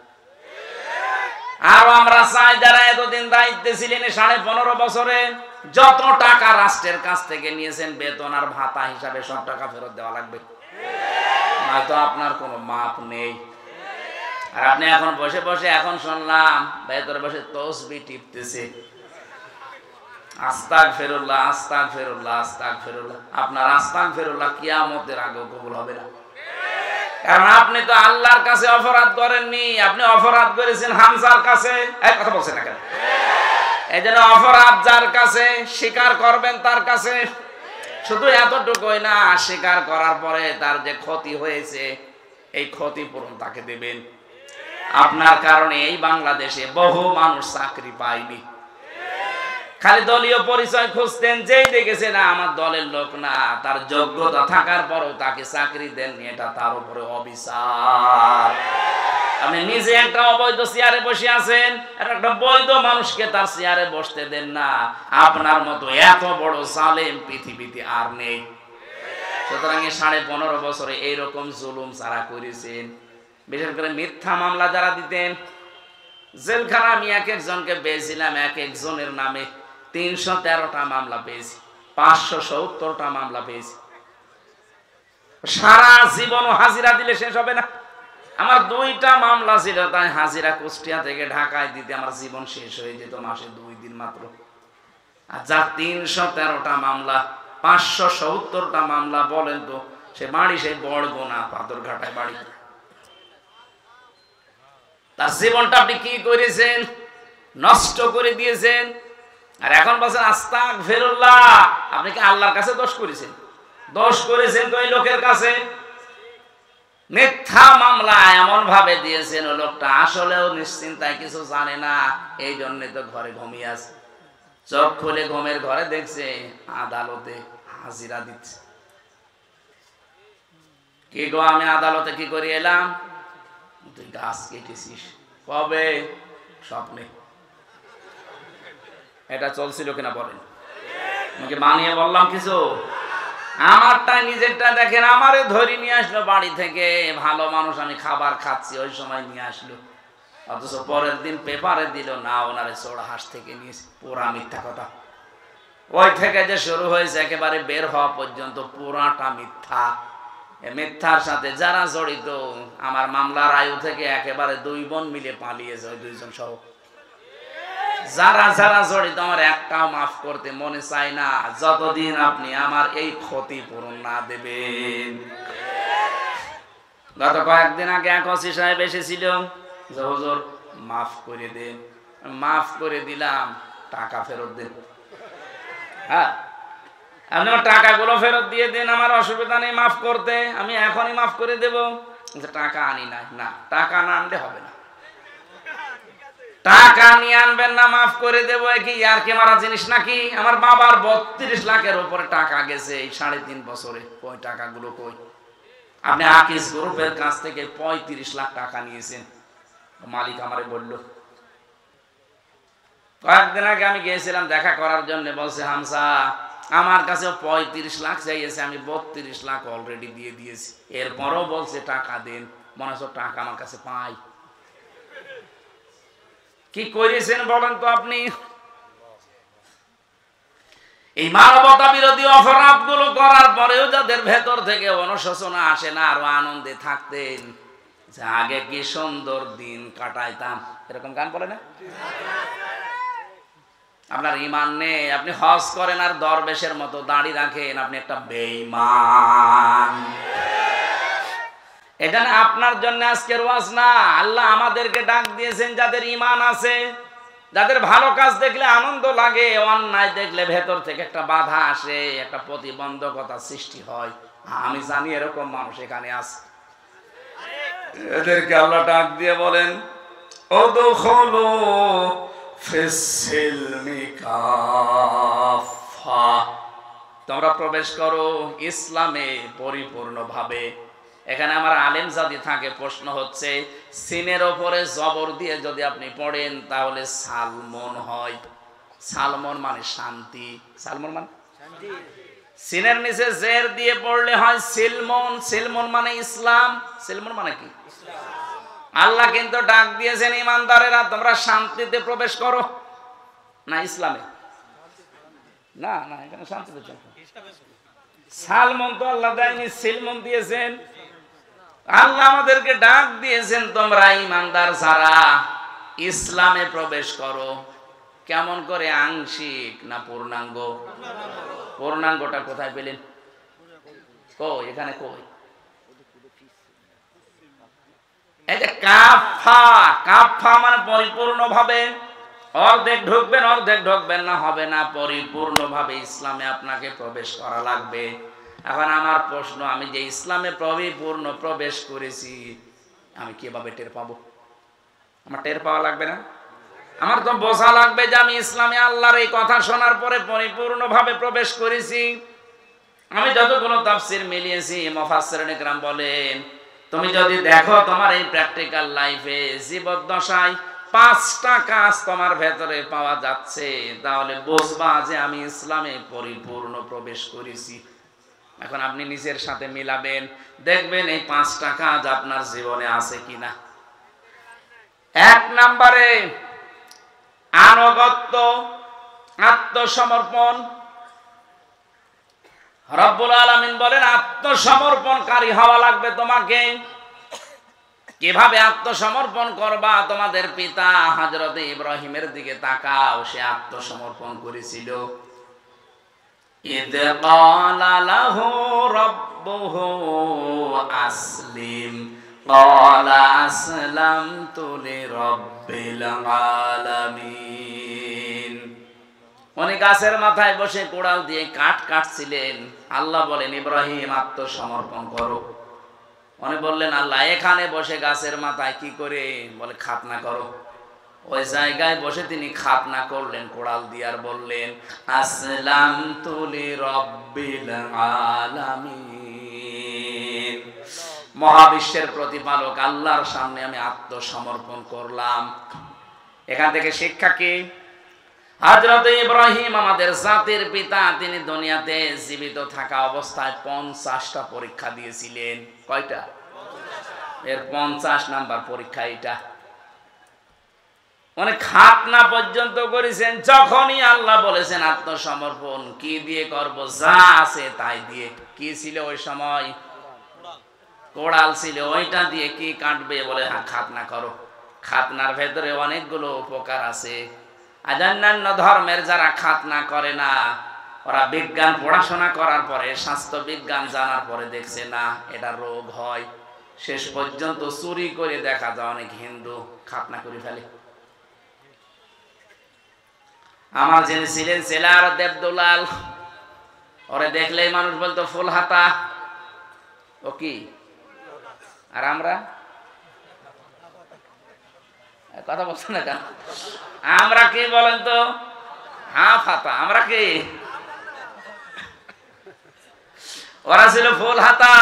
আর আমরা চাই যারা এতদিন দায়িত্বে ছিলেন, 15.5 বছরে যত টাকা রাষ্ট্রের কাছ থেকে নিয়েছেন বেতন আর ভাতা হিসাবে, সব টাকা ফেরত দেওয়া লাগবে, নয়তো আপনার কোনো মাপ নেই। আর আপনি এখন বসে বসে, এখন শুনলাম ভেতরে বসে তসবিহ টিপতেছে, আস্তাগফিরুল্লাহ, আস্তাগফিরুল্লাহ, আস্তাগফিরুল্লাহ। আপনার আস্তাগফিরুল্লাহ কিয়ামতের আগে কবুল হবে না, কারণ আপনি তো আল্লাহর কাছে অপরাধ করেননি, আপনি অপরাধ করেছেন হামজার কাছে। এই কথা বলছেন না কেন? এই জন্য অপরাধ যার কাছে, স্বীকার করবেন তার কাছে। শুধু এতটুকুই না, স্বীকার করার পরে তার যে ক্ষতি হয়েছে, এই ক্ষতিপূরণ তাকে দেবেন। আপনার কারণে এই বাংলাদেশে বহু মানুষ চাকরি পায়নি, খালি দলীয় পরিচয় খুঁজতেন, যেই দেখেছে না আমার দলের লোক না, তার যোগ্যতা থাকার পরও তাকে চাকরি দেননি, এটা তার উপরে অবিচার। আপনি নিজে একটা অবৈধ চেয়ারে বসে আছেন, একটা বৈধ মানুষকে তার চেয়ারে বসতে দেন না। আপনার মতো এত বড় জালেম পৃথিবীতে আর নেই। সুতরাং 15.5 বছরে এইরকম জুলুম যারা করেছেন, বিশেষ করে মিথ্যা মামলা যারা দিতেন, জেলখানা আমি এক একজনকে পেয়েছিলাম, এক একজনের নামে 313টা মামলা পেয়েছি, 570টা মামলা পেয়েছি। সারা জীবনও হাজিরা দিলে শেষ হবে না। আমার 2টা মামলা ছিল, তাই হাজিরা কুষ্টিয়া থেকে ঢাকায় দিতে আমার জীবন শেষ হয়ে যেত মাসে 2 দিন মাত্র। আর যা 313টা মামলা, 570টা মামলা, বলেন তো সে বাড়ি সেই বড়গোনা পাথরঘাটায় বাড়ি। তার জীবনটা আপনি কি করেছেন? নষ্ট করে দিয়েছেন। আর এখন বলছেন আস্তাগফিরুল্লাহ। আপনি কি আল্লাহর কাছে দোষ করেছেন? দোষ করেছেন তো এই লোকের কাছে। মিথ্যা মামলা এমন ভাবে দিয়েছেন ওই লোকটা আসলেও নিশ্চিন্তায় কিছু জানে না, এই জন্য তো ঘরে ঘুমিয়ে আছে। চোখ খুলে ঘুমের ঘরে দেখছে আদালতে হাজিরা দিচ্ছে। কি গো, আমি আদালতে কি করে এলাম? তুই গাছ কেটেছিস। কবে? স্বপ্নে। এটা চলছিল কিনা বলেন? আমাকে মানিয়ে বললাম কিছু? আমারটা নিজেরটা দেখেন, আমারে ধরে নিয়ে আসলো বাড়ি থেকে, ভালো মানুষ, আমি খাবার খাচ্ছি ওই সময় নিয়ে আসলো, অথচ পরের দিন পেপারে দিল না ওনারে চোরা হাঁস থেকে নিয়েছে। পুরা মিথ্যা কথা। ওই থেকে যে শুরু হয়েছে একেবারে বের হওয়া পর্যন্ত পুরাটা মিথ্যা। মিথ্যার সাথে যারা জড়িত, আমার মামলার আয়ু থেকে একেবারে 2 বোন মিলে পালিয়েছে, ওই 2 জন সহ। যারা যারা জড়িত আমার একটাও মাফ করতে মনে চায় না, যতদিন আপনি আমার এই ক্ষতি পূরণ না দেবেন। গত কয়েকদিন আগে এক ওসি সাহেব এসেছিল, হুজুর মাফ করে দেন। মাফ করে দিলাম, টাকা ফেরত দেন। হ্যাঁ, আপনি আমার টাকাগুলো ফেরত দিয়ে দেন, আমার অসুবিধা নেই মাফ করতে, আমি এখনই মাফ করে দেব। টাকা আনি নাই। না, টাকা না আনলে হবে না। টাকা নিয়ে আনবেন না, মাফ করে দেবো। কি আর কে মারা জিনিস নাকি? আমার বাবার 32 লাখের উপরে টাকা গেছে এই 3.5 বছরে। কই টাকাগুলো কই? আপনি আকিস গ্রুপের কাছ থেকে 35 লাখ টাকা নিয়েছেন, মালিক আমারে বলল। কয়েকদিন আগে আমি গিয়েছিলাম দেখা করার জন্য, বলছে হামসা আমার কাছে 35 লাখ চাইছে, আমি 32 লাখ অলরেডি দিয়ে দিয়েছি, এরপরও বলছে টাকা দেন। মনে হচ্ছে টাকা আমার কাছে পাই। কি করেছেন বলেন তো আপনি? এই মানবতা বিরোধী অপরাধ গুলো করার পরেও যাদের ভেতর থেকে অনুশোচনা আসে না, আরো আনন্দে থাকতেন যে আগে কি সুন্দর দিন কাটাইতাম। এরকম গান বলে না? আপনার ঈমান নেই, আপনি হজ করেন আর দরবেশের মতো দাড়ি রাখেন, আপনি একটা বেঈমান। এটা না আপনার জন্য আজকের ওয়াজ না। আল্লাহ আমাদেরকে ডাক দিয়েছেন যাদের ঈমান আছে, যাদের ভালো কাজ দেখলে আনন্দ লাগে, অন্যায় দেখলে ভেতর থেকে একটা বাধা আসে, একটা প্রতিবন্ধকতা সৃষ্টি হয়। আমি জানি এরকম মানুষ এখানে আছে। এদেরকে আল্লাহ ডাক দিয়ে বলেন, উদখুলু ফিস-সিলমি কাফা, তোমরা প্রবেশ করো ইসলামে পরিপূর্ণভাবে। এখানে আমার আলেম জাতি থাকে, প্রশ্ন হচ্ছে সিনের ওপরে জবর দিয়ে যদি আপনি পড়েন তাহলে সালমন হয়। সালমন মানে শান্তি। সালমন মানে শান্তি। সিনের নিচে জের দিয়ে পড়লে হয় সিলমন। সিলমন মানে ইসলাম। সিলমন মানে কি? আল্লাহ কিন্তু ডাক দিয়েছেন ইমানদারেরা তোমরা শান্তিতে প্রবেশ করো। না ইসলামে না, না এখানে শান্তিতে চলো। সালমন তো আল্লাহ দেয়নি, সিলমন দিয়েছেন। আল্লাহ আমাদেরকে ডাক দিয়েছেন তোমরা ইমানদার যারা ইসলামে প্রবেশ করো। কেমন করে? আংশিক না পূর্ণাঙ্গ? পূর্ণাঙ্গটা কোথায় পেলেন? কই এখানে কই? এই যে কাফা, কাফা মানে পরিপূর্ণভাবে। অর্ধেক ঢুকবেন অর্ধেক ঢুকবেন না, হবে না। পরিপূর্ণভাবে ইসলামে আপনাকে প্রবেশ করা লাগবে। এখন আমার প্রশ্ন, আমি যে ইসলামে পরিপূর্ণ প্রবেশ করেছি আমি কিভাবে টের পাবো? আমার টের পাওয়া লাগবে না? আমার তো বোঝা লাগবে যে আমি ইসলামে আল্লাহর এই কথা শোনার পরে পরিপূর্ণভাবে প্রবেশ করেছি। আমি যতগুলো তাফসীর মিলিয়েছি, মুফাসসিরিন ইকরাম বলেন তুমি যদি দেখো তোমার এই প্র্যাকটিক্যাল লাইফে জীবদ্দশায় 5টা কাজ তোমার ভেতরে পাওয়া যাচ্ছে, তাহলে বুঝবা যে আমি ইসলামে পরিপূর্ণ প্রবেশ করেছি। এখন আপনি নিজের সাথে মিলাবেন, দেখবেন এই 5টা কাজ আপনার জীবনে আছে কিনা। 1 নম্বরে আনুগত্য, আত্মসমর্পণ। রব্বুল আলামিন বলেন আত্মসমর্পণকারী হওয়া লাগবে তোমাকে। কিভাবে আত্মসমর্পণ করবা? তোমাদের পিতা হযরত ইব্রাহিমের দিকে তাকাও, সে আত্মসমর্পণ করেছিল। ইদ ক্বালা লাহু রাব্বুহু আসলিম ক্বালা আসলামতু লিরাব্বিল আলামিন। উনি গাছের মাথায় বসে কোড়াল দিয়ে কাঠ কাটছিলেন। আল্লাহ বলেন, ইব্রাহিম আত্মসমর্পণ করো। উনি বললেন, আল্লাহ এখানে বসে গাছের মাথায় কি করে? বলে, খাতনা করো। ওই জায়গায় বসে তিনি খাতনা করলেন কোড়াল দিয়ে, আর বললেন, আসলামতু লিরাব্বিল আলামিন, মহাবিশ্বের প্রতিপালক আল্লাহর সামনে আমি আত্মসমর্পণ করলাম। এখান থেকে শিক্ষা কি? হযরত ইব্রাহিম আমাদের জাতির পিতা, তিনি দুনিয়াতে জীবিত থাকা অবস্থায় 50টা পরীক্ষা দিয়েছিলেন। কয়টা? এর 50 নাম্বার পরীক্ষা এটা। মানে খাতনা পর্যন্ত করেছেন। যখনই আল্লাহ বলেছেন আত্মসমর্পণ, কি দিয়ে করব? যা আছে তাই দিয়ে। কি ছিল ওই সময়? কোড়াল ছিল। ওইটা দিয়ে কি কাটবে? বলে, হ্যাঁ খাতনা করো। খাতনার ভেতরে অনেকগুলো উপকার আছে। আর অন্যান্য ধর্মের যারা খাতনা করে না, ওরা বিজ্ঞান পড়াশোনা করার পরে, স্বাস্থ্য বিজ্ঞান জানার পরে দেখছে না এটা রোগ হয়। শেষ পর্যন্ত চুরি করে দেখা যায় অনেক হিন্দু খাতনা করে ফেলে। আমার যিনি ছিলেন সেলার দেবদুলাল, ওরে দেখলেই মানুষ বলতো ফুল হাতা। ও কি? আর আমরা কথা বলছো না কেন? আমরা কি বলেন তো? হাফ হাতা। আমরা কি? ওরা ছিল ফুল হাতা।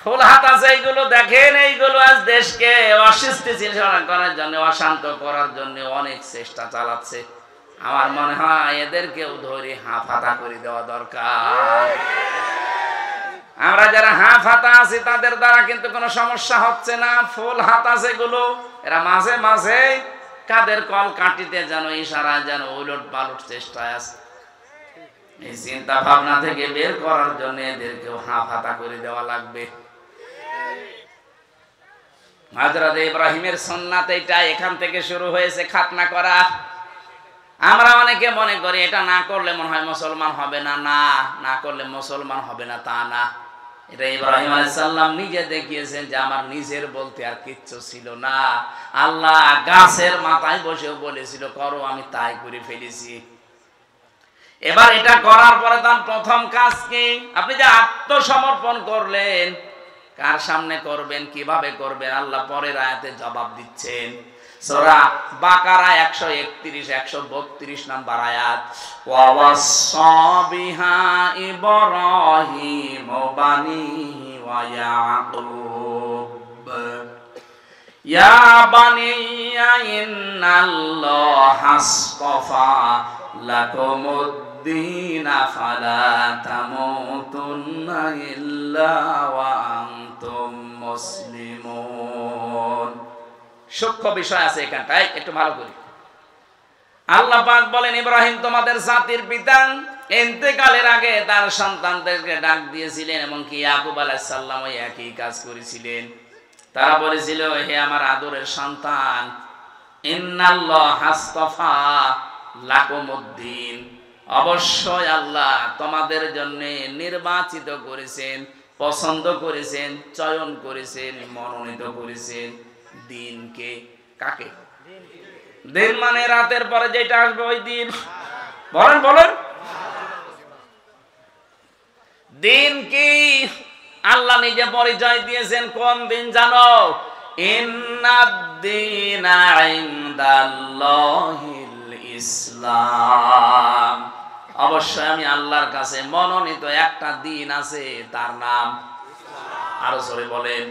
ফুল হাতা এইগুলো দেখেন, এইগুলো আজ দেশকে অস্থিতিশীল করার জন্য, অশান্ত করার জন্য অনেক চেষ্টা চালাচ্ছে। আমার মনে হয় এদেরকেও ধরে হাফ হাতা করে দেওয়া দরকার। আমরা যারা হাফ হাতা আছি তাদের দ্বারা কিন্তু কোনো সমস্যা হচ্ছে না। ফুল হাতা যেগুলো, এরা মাঝে মাঝে কাদের কল কাটিতে যেন ইশারায় যেন উলট পালট চেষ্টায় আছে। এই চিন্তা ভাবনা থেকে বের করার জন্য এদেরকেও হাফ হাতা করে দেওয়া লাগবে। হযরত ইব্রাহিমের সুন্নাত এইটা, এখান থেকে শুরু হয়েছে খাতনা করা। আমরা অনেকে মনে করি এটা না করলে মনে হয় মুসলমান হবে না। না করলে মুসলমান হবে না তা না। এটা ইব্রাহিম আলাইহিস সালাম নিজে দেখিয়েছেন যে আমার নিজের বলতে আর কিচ্ছু ছিল না। আল্লাহ গাছের মাথায় বসেও বলেছিল করো, আমি তাই করে ফেলেছি। এবার এটা করার পরে তার প্রথম কাজ কি? আপনি যে আত্মসমর্পণ করলেন, কার সামনে করবেন, কিভাবে করবেন? আল্লাহ পরের আয়াতে জবাব দিচ্ছেন। সূরা বাকারা 131 132 নাম্বার আয়াত। ওয়া ওয়াসা বিহা ইব্রাহিম বানিহি ওয়া ইয়াকুব ইয়া বানিয়া ইন্নাল্লাহা আসতাফা লাকুমুদ্দীন ফালা তামুতুন্না ইল্লা ওয়া আনতুম মুসলিমুন। সূক্ষ্ম বিষয় আছে এখানটায়, একটু ভালো করি। আল্লাহ পাক বলেন, ইব্রাহিম তোমাদের জাতির পিতা ইন্তেকালের আগে তার সন্তানদেরকে ডাক দিয়েছিলেন, এবং কি ইয়াকুব আলাইহিস সালাম ওই একই কাজ করেছিলেন। তারা বলেছিল, হে আমার আদরের সন্তান, ইন্নাল্লাহা আসতাফা লাকুমুদ্দীন, অবশ্যই আল্লাহ তোমাদের জন্য নির্বাচিত করেছেন, পছন্দ করেছেন, চয়ন করেছেন, মনোনীত করেছেন দিনকে। কাকে? দিন মানে রাতের পরে যেটা আসবে ওই দিন। বলেন বলেন, দিন কি? আল্লাহ নিজে পরিচয় দিয়েছেন। কোন দিন জানো? ইন্নাদ-দীনা ইনদাল্লাহিল ইসলাম। অবশ্যই আমি আল্লাহর কাছে মনোনীত একটা দিন আছে, তার নাম, আরো জোরে বলেন,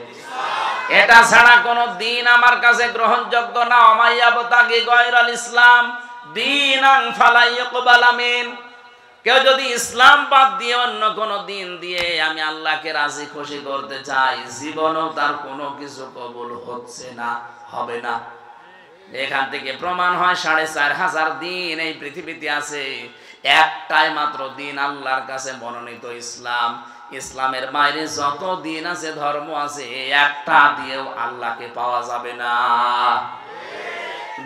এটা ছাড়া কোন দিন আমার কাছে গ্রহণযোগ্য না। আমাইয়াবতাগি গায়রাল ইসলাম দীনান ফালা ইউকবালা মিন। কেউ যদি ইসলাম বাদ দিয়ে অন্য কোন দিন দিয়ে আমি আল্লাহকে রাজি খুশি করতে চাই, জীবনেও তার কোনো কিছু কবুল হচ্ছে না, হবে না। এখান থেকে প্রমাণ হয় 4500 দিন এই পৃথিবীতে আছে, একটাই মাত্র দিন আল্লাহর কাছে মনোনীত ইসলাম। ইসলামের বাইরে যত দিন আছে, ধর্ম আছে, একটা দিয়েও আল্লাহকে পাওয়া যাবে না।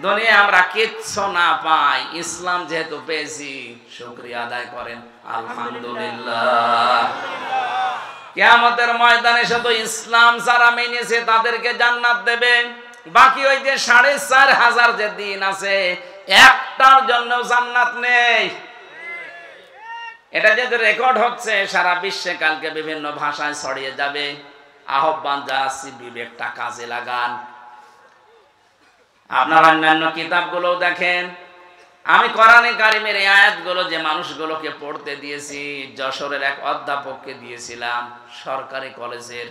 দুনিয়া আমরা কিচ্ছু না পাই, ইসলাম যেহেতু পেয়েছি শুকরিয়া আদায় করেন আলহামদুলিল্লাহ। কিয়ামতের ময়দানে শুধু ইসলাম যারা মেনেছে তাদেরকে জান্নাত দেবে, বাকি ওই যে 4500 যে দিন আছে, একটার জন্য জান্নাত নেই। এটা যেহেতু রেকর্ড হচ্ছে সারা বিশ্বে, কালকে বিভিন্ন ভাষায় ছড়িয়ে যাবে। আহ্বান জানাচ্ছি, বিবেকটা কাজে লাগান। আপনারা অন্যান্য কিতাবগুলো দেখেন। আমি কোরআনে কারিমের এই আয়াতগুলো যে মানুষগুলোকে পড়তে দিয়েছি, যশোরের এক অধ্যাপককে দিয়েছিলাম, সরকারি কলেজের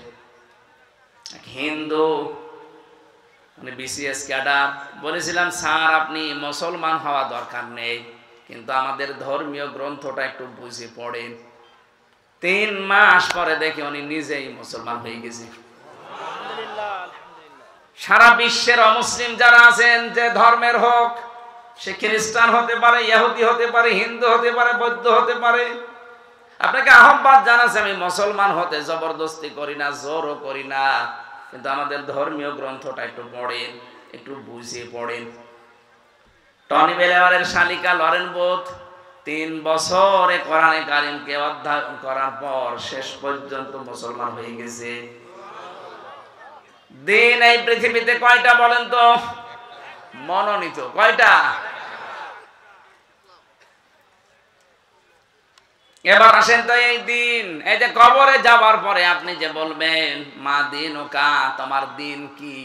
হিন্দু, বিসিএস ক্যাডার। বলেছিলাম, স্যার আপনি মুসলমান হওয়া দরকার নেই, কিন্তু আমাদের ধর্মীয় গ্রন্থটা একটু বুঝে পড়েন। 3 মাস পরে দেখে উনি নিজেই মুসলমান হয়ে গেছে। সারা বিশ্বের অমুসলিম যারা আছেন, যে ধর্মের হোক, সে খ্রিস্টান হতে পারে, ইহুদি হতে পারে, হিন্দু হতে পারে, বৌদ্ধ হতে পারে, আপনাকে আহ্বান জানাচ্ছে, আমি মুসলমান হতে জবরদস্তি করি না, জোরও করি না, কিন্তু আমাদের ধর্মীয় গ্রন্থটা একটু পড়েন, একটু বুঝে পড়েন। টনি বেলেয়ারের শালিকা লরেন বোথ 3 বছরে কোরআনে কারিমকে অধ্যয়ন করার পর শেষ পর্যন্ত মুসলমান হয়ে গেছে। দিন এই পৃথিবীতে কয়টা বলেন তো? মনোনীত কয়টা? এবার আসেন তো, এই দিন, এই যে কবরে যাওয়ার পরে আপনি যে বলবেন, মা দিন ও কা, তোমার দিন কি?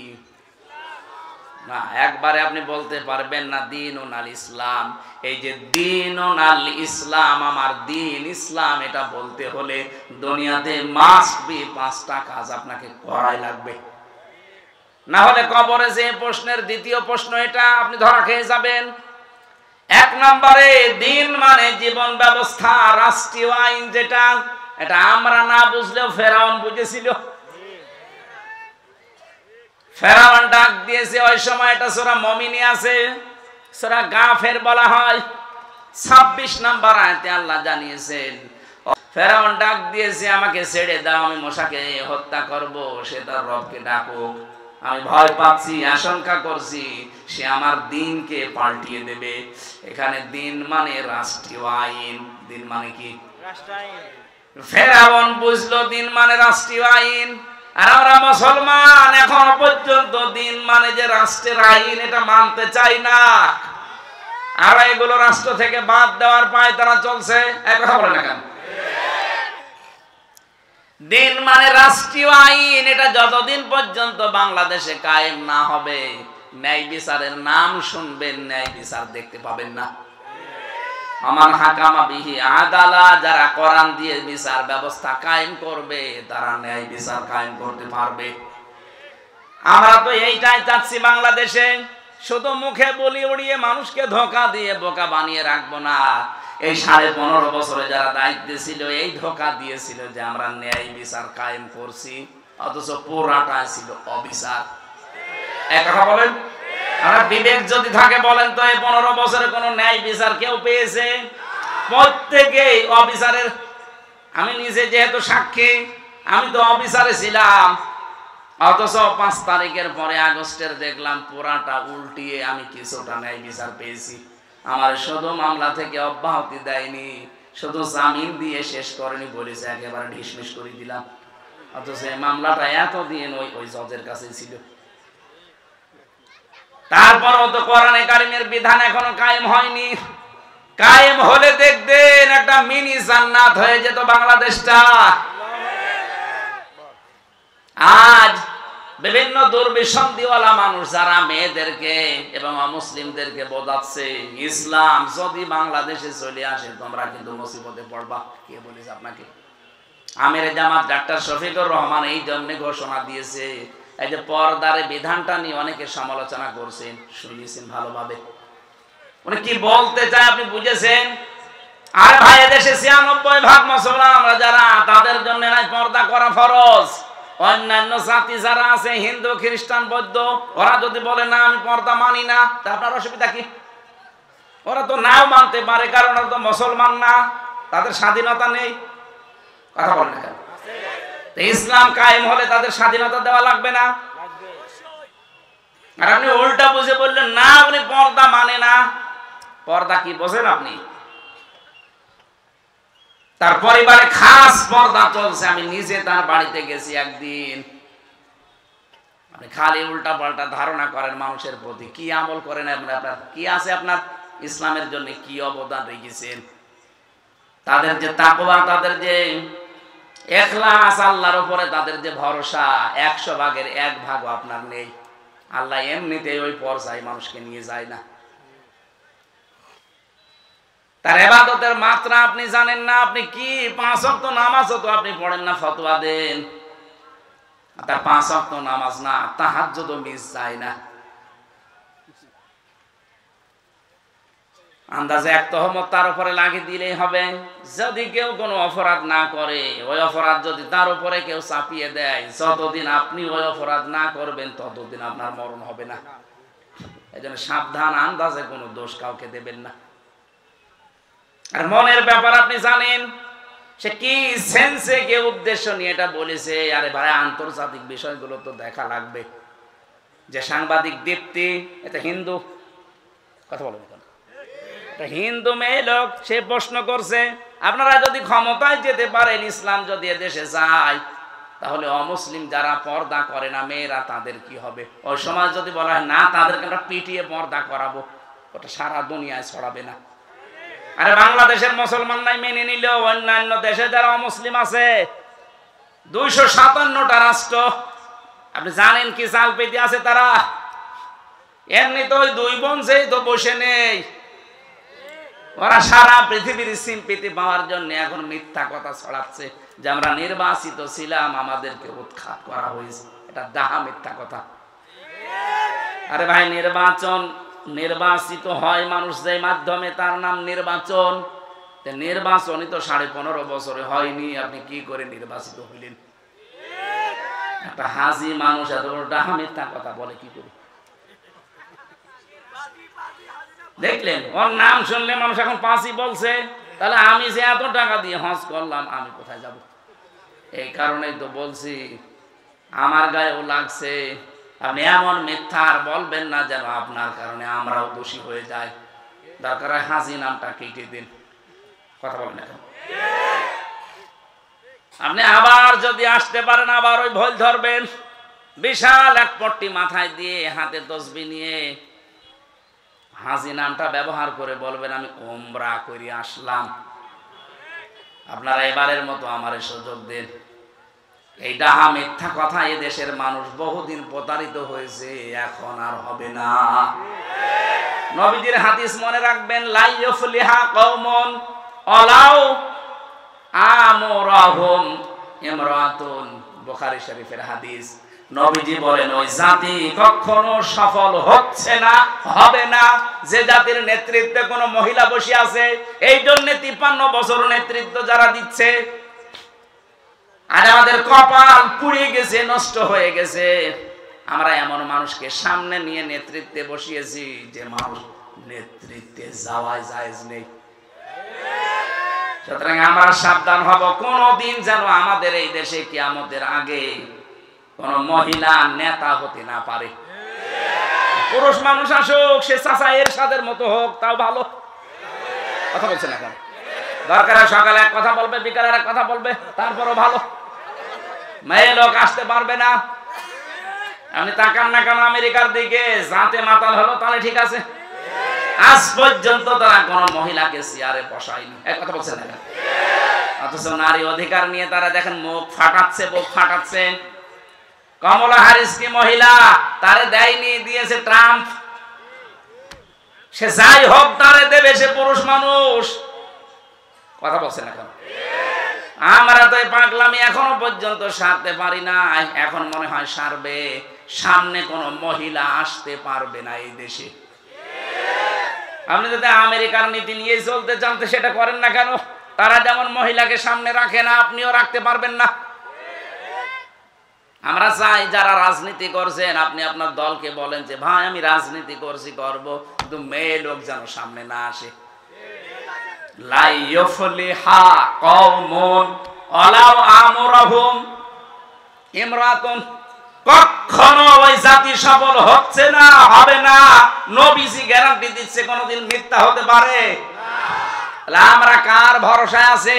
না, একবারে আপনি বলতে পারবেন না দিন ও নাল ইসলাম। এই যে দিন ও নাল ইসলাম, আমার দিন ইসলাম, এটা বলতে হলে দুনিয়াতে মাস্ট বি 5টা কাজ আপনাকে করাই লাগবে। না হলে কবরে যে প্রশ্নের দ্বিতীয় প্রশ্ন, এটা আপনি ধরা খেয়ে যাবেন। 1 নম্বরে, দিন মানে জীবন ব্যবস্থা, রাষ্ট্রীয় আইন যেটা, এটা আমরা না বুঝলেও ফেরাউন বুঝেছিল। ফেরাউন ডাক দিয়েছে ওই সময়, এটা সূরা মুমিনে আছে, সূরা গাফির বলা হয়। 26 নম্বর আয়াতে আল্লাহ জানিয়েছেন, ফেরাউন ডাক দিয়েছে, আমাকে ছেড়ে দাও, আমি মূসাকে হত্যা করব, সে তার রবকে ডাকুক। আমি ভয় পাচ্ছি, আশঙ্কা করছি সে আমার দিনকে পাল্টিয়ে দেবে। এখানে দিন মানে রাষ্ট্রীয় আইন। দিন মানে কি? ফেরাউন বুঝলো দিন মানে রাষ্ট্রীয় আইন, আর আমরা মুসলমান এখন পর্যন্ত দিন মানে যে রাষ্ট্রের আইন, এটা মানতে চাই না। আর এগুলো রাষ্ট্র থেকে বাদ দেওয়ার পায় তারা চলছে। এক কথা বলে না কেন? দিন মানে রাষ্ট্রীয় আইন, এটা যতদিন পর্যন্ত বাংলাদেশে কায়েম না হবে, ন্যায় বিচারের নাম শুনবেন, ন্যায় বিচার দেখতে পাবেন না। আমান হাকামা বিহি আদালা, যারা কোরআন দিয়ে বিচার ব্যবস্থা কায়েম করবে, তারা ন্যায় বিচার কায়েম করতে পারবে। আমরা তো এইটাই চাচ্ছি বাংলাদেশে। শুধু মুখে বলি উড়িয়ে মানুষকে ধোঁকা দিয়ে বোকা বানিয়ে রাখবো না। এই 15.5 বছরে যারা দায়িত্বে ছিল, এই ধোঁকা দিয়েছিল যে আমরা ন্যায় বিচার কায়েম করছি, অথচ পুরাটা ছিল অবিচার। এক কথা বলেন, আমরা বিবেক যদি থাকে বলেন তো, এই 15 বছরে কোনো ন্যায় বিচার কেউ পেয়েছে? প্রত্যেকেই অবিচারের। আমি নিজে যেহেতু সাক্ষী, আমি তো অবিচারে ছিলাম, অথচ 5 তারিখের পরে আগস্টের দেখলাম পুরাটা উল্টিয়ে আমি কিছুটা ন্যায় বিচার পেয়েছি। আমার শুধু মামলা থেকে অব্যাহতি দেয়নি, শুধু জামিন দিয়ে শেষ করেনি, বলেছে একেবারে ডিসমিস করে দিলাম। অথচ এই মামলাটা এতদিন ওই জজের কাছে ছিল। তারপরও তো কোরআনে কারিমের বিধান এখনো কায়েম হয়নি। কায়েম হলে দেখবেন একটা মিনি জান্নাত হয়ে যেত বাংলাদেশটা। আজ বিভিন্ন দুর্বিসন্ধিওয়ালা মানুষ যারা মেয়েদেরকে এবং অমুসলিমদেরকে বোঝাচ্ছে, ইসলাম যদি বাংলাদেশে চলে আসে তোমরা কিন্তু মুসিবতে পড়বা। কে বলেছে আপনাকে? আমির জামাত ডাক্তার শফিকুর রহমান এই জন্য ঘোষণা দিয়েছে। এই যে পর্দার বিধানটা নিয়ে অনেকে সমালোচনা করছেন, শুনিয়েছেন ভালোভাবে। উনি কি বলতে চায় আপনি বুঝেছেন? আর ভাই, দেশে 96% মুসলমান আমরা যারা, তাদের জন্য নাই পর্দা করা ফরজ। অন্যান্য জাতি যারা আছে, হিন্দু, খ্রিস্টান, বৌদ্ধ, ওরা যদি বলে না আমি পর্দা মানি না, তা আপনার অসুবিধা কি? ওরা তো নাও মানতে পারে, কারণ ওরা তো মুসলমান না, তাদের স্বাধীনতা নেই। কথা বলেন না কেন? ইসলাম কায়েম হলে তাদের স্বাধীনতা দেওয়া লাগবে না? আর আপনি উল্টা বুঝে বললেন না, আপনি পর্দা মানে না। পর্দা কি বোঝেন আপনি? তার পরিবারে খাস পর্দা চলছে। আমি নিজে তার বাড়িতে গেছি একদিন, আপনি খালি উল্টা পাল্টা ধারণা করেন মানুষের প্রতি। কি আমল করেন আপনার কি আছে? আপনার ইসলামের জন্য কি অবদান রেখেছেন? তাদের যে তাকওয়া, তাদের যে ইখলাস, আল্লাহর উপরে তাদের যে ভরসা, 100 ভাগের 1 ভাগও আপনার নেই। আল্লাহ এমনিতেই ওই পর্যায়ে মানুষকে নিয়ে যায় না। তার ইবাদতের মাত্রা আপনি জানেন না। আপনি কি 5 ওয়াক্ত নামাজও তো আপনি পড়েন না, ফতোয়া দেন। তার 5 ওয়াক্ত নামাজ না, তাহাজ্জুদও মিস যায় না। আন্দাজে এক তহমত তার উপরে লাগিয়ে দিলেই হবে। যদি কেউ কোনো অপরাধ না করে, ওই অপরাধ যদি তার উপরে কেউ চাপিয়ে দেয়, যতদিন আপনি ওই অপরাধ না করবেন ততদিন আপনার মরণ হবে না। এই জন্য সাবধান, আন্দাজে কোনো দোষ কাউকে দেবেন না। আর মনের ব্যাপার আপনি জানেন, সে কি সেন্সে কে উদ্দেশ্য নিয়ে এটা বলেছে। আরে ভাই, আন্তর্জাতিক বিষয়গুলো তো দেখা লাগবে। যে সাংবাদিক দীপ্তি, এটা হিন্দু, কথা বলেন, হিন্দু মেয়ে লোক, সে প্রশ্ন করছে আপনারা যদি ক্ষমতায় যেতে পারেন, ইসলাম যদি এদেশে যায়, তাহলে অমুসলিম যারা পর্দা করে না মেয়েরা, তাদের কি হবে? ওই সময় যদি বলা হয় না, তাদেরকে আমরা পিটিয়ে পর্দা করাবো, ওটা সারা দুনিয়ায় ছড়াবে না। আরে বাংলাদেশের মুসলমান নাই মেনে নিলেও অন্যান্য দেশে যারা অমুসলিম আছে, 257টা রাষ্ট্র, আপনি জানেন কি চাল পেতে আছে তারা? এমনি তো ওই 2 বংশেই তো বসে নেই। ওরা সারা পৃথিবীর সিম্পিতি পাওয়ার জন্য এখন মিথ্যা কথা ছড়াচ্ছে যে আমরা নির্বাচিত ছিলাম, আমাদেরকে উৎখাত করা হয়েছে। এটা ডাহা মিথ্যা কথা। আরে ভাই, নির্বাচিত হয় মানুষ যে মাধ্যমে, তার নাম নির্বাচন। নির্বাচনই তো 15.5 বছরে হয়নি, আপনি কি করে নির্বাচিত হইলেন? একটা হাজি মানুষ এত বড় ডাহা মিথ্যা কথা বলে কি করে? দেখলেন, ওর নাম শুনলে মানুষ এখন 5ই বলছে। তাহলে আমি যে এত টাকা দিয়ে হজ করলাম, আমি কোথায় যাব? এই কারণেই তো বলছি, আমার গায়েও লাগছে। আপনি এমন মিথ্যা আর বলবেন না যেন আপনার কারণে আমরাও দোষী হয়ে যাই। দরকার হয় হাজি নামটা কেটে দিন। কথা বলেন এখন। আপনি আবার যদি আসতে পারেন, আবার ওই ভুল ধরবেন। বিশাল এক পট্টি মাথায় দিয়ে, হাতে তসবিহ নিয়ে হাজি নামটা ব্যবহার করে বলবেন আমি ওমরা করে আসলাম। আপনারা এবারের মতো আমারে সুযোগ দেন। এই ডাহা মিথ্যা কথা এ দেশের মানুষ বহুদিন প্রতারিত হয়েছে, এখন আর হবে না। নবীজির হাদিস মনে রাখবেন, লা ইউফলিহা কওমুন আলাউ আমরাহুম ইমরাতুন, বুখারী শরীফের হাদিস। নবীজি বলেন, ওই জাতি কখনো সফল হচ্ছে না, হবে না, যে জাতির নেতৃত্বে কোনো মহিলা বসে আছে। এই জন্য 53 বছর নেতৃত্ব যারা দিচ্ছে, আর আমাদের কপাল পুড়ে গেছে, নষ্ট হয়ে গেছে। আমরা এমন মানুষকে সামনে নিয়ে নেতৃত্বে বসিয়েছি যে মানুষ নেতৃত্বে যাওয়াই জায়েজ নেই। সুতরাং আমরা সাবধান হব, কোনদিন যেন আমাদের এই দেশে কিয়ামতের আগে কোন মহিলা নেতা হতে না পারে। পুরুষ মানুষ আসুক, সে চাচা এরশাদের মতো হোক, তাও ভালো। কথা বলছেন এখন? দরকার সকালে এক কথা বলবে, বিকালে এক কথা বলবে, তারপরও ভালো। মেয়ে লোক আসতে পারবে না। আপনি তাকান না কেন আমেরিকার দিকে? জাতে মাতাল হলো, তাহলে ঠিক আছে। আজ পর্যন্ত তারা কোন মহিলাকে চেয়ারে বসায়নি। এক কথা বলছেন না? অথচ নারী অধিকার নিয়ে তারা দেখেন মুখ ফাটাচ্ছে, বুক ফাটাচ্ছে। কমলা হ্যারিস কি মহিলা? তারে দেয়নি, দিয়েছে ট্রাম্প। সে যাই হোক তারে দেবে, সে পুরুষ মানুষ। কথা বলছেন এখন? আমরা তো এই পাগলামি এখনো পর্যন্ত সারতে পারি না। এখন মনে হয় সারবে। সামনে কোন মহিলা আসতে পারবে না এই দেশে। আপনি যদি আমেরিকার নীতি নিয়ে চলতে চান, সেটা করেন না কেন? তারা যেমন মহিলাকে সামনে রাখে না, আপনিও রাখতে পারবেন না। আমরা চাই যারা রাজনীতি করছেন, আপনি আপনার দলকে বলেন যে ভাই আমি রাজনীতি করছি, করব, কিন্তু মেয়ে লোক যেন সামনে না আসে। লা ইউফলিহা কওমুন আলাউ আমরাহুম ইমরাতুন, কখনো ওই জাতি সফল হচ্ছে না, হবে না। নবীজি গ্যারান্টি দিচ্ছে কোনোদিন মিথ্যা হতে পারে না। আমরা কার ভরসায় আছি?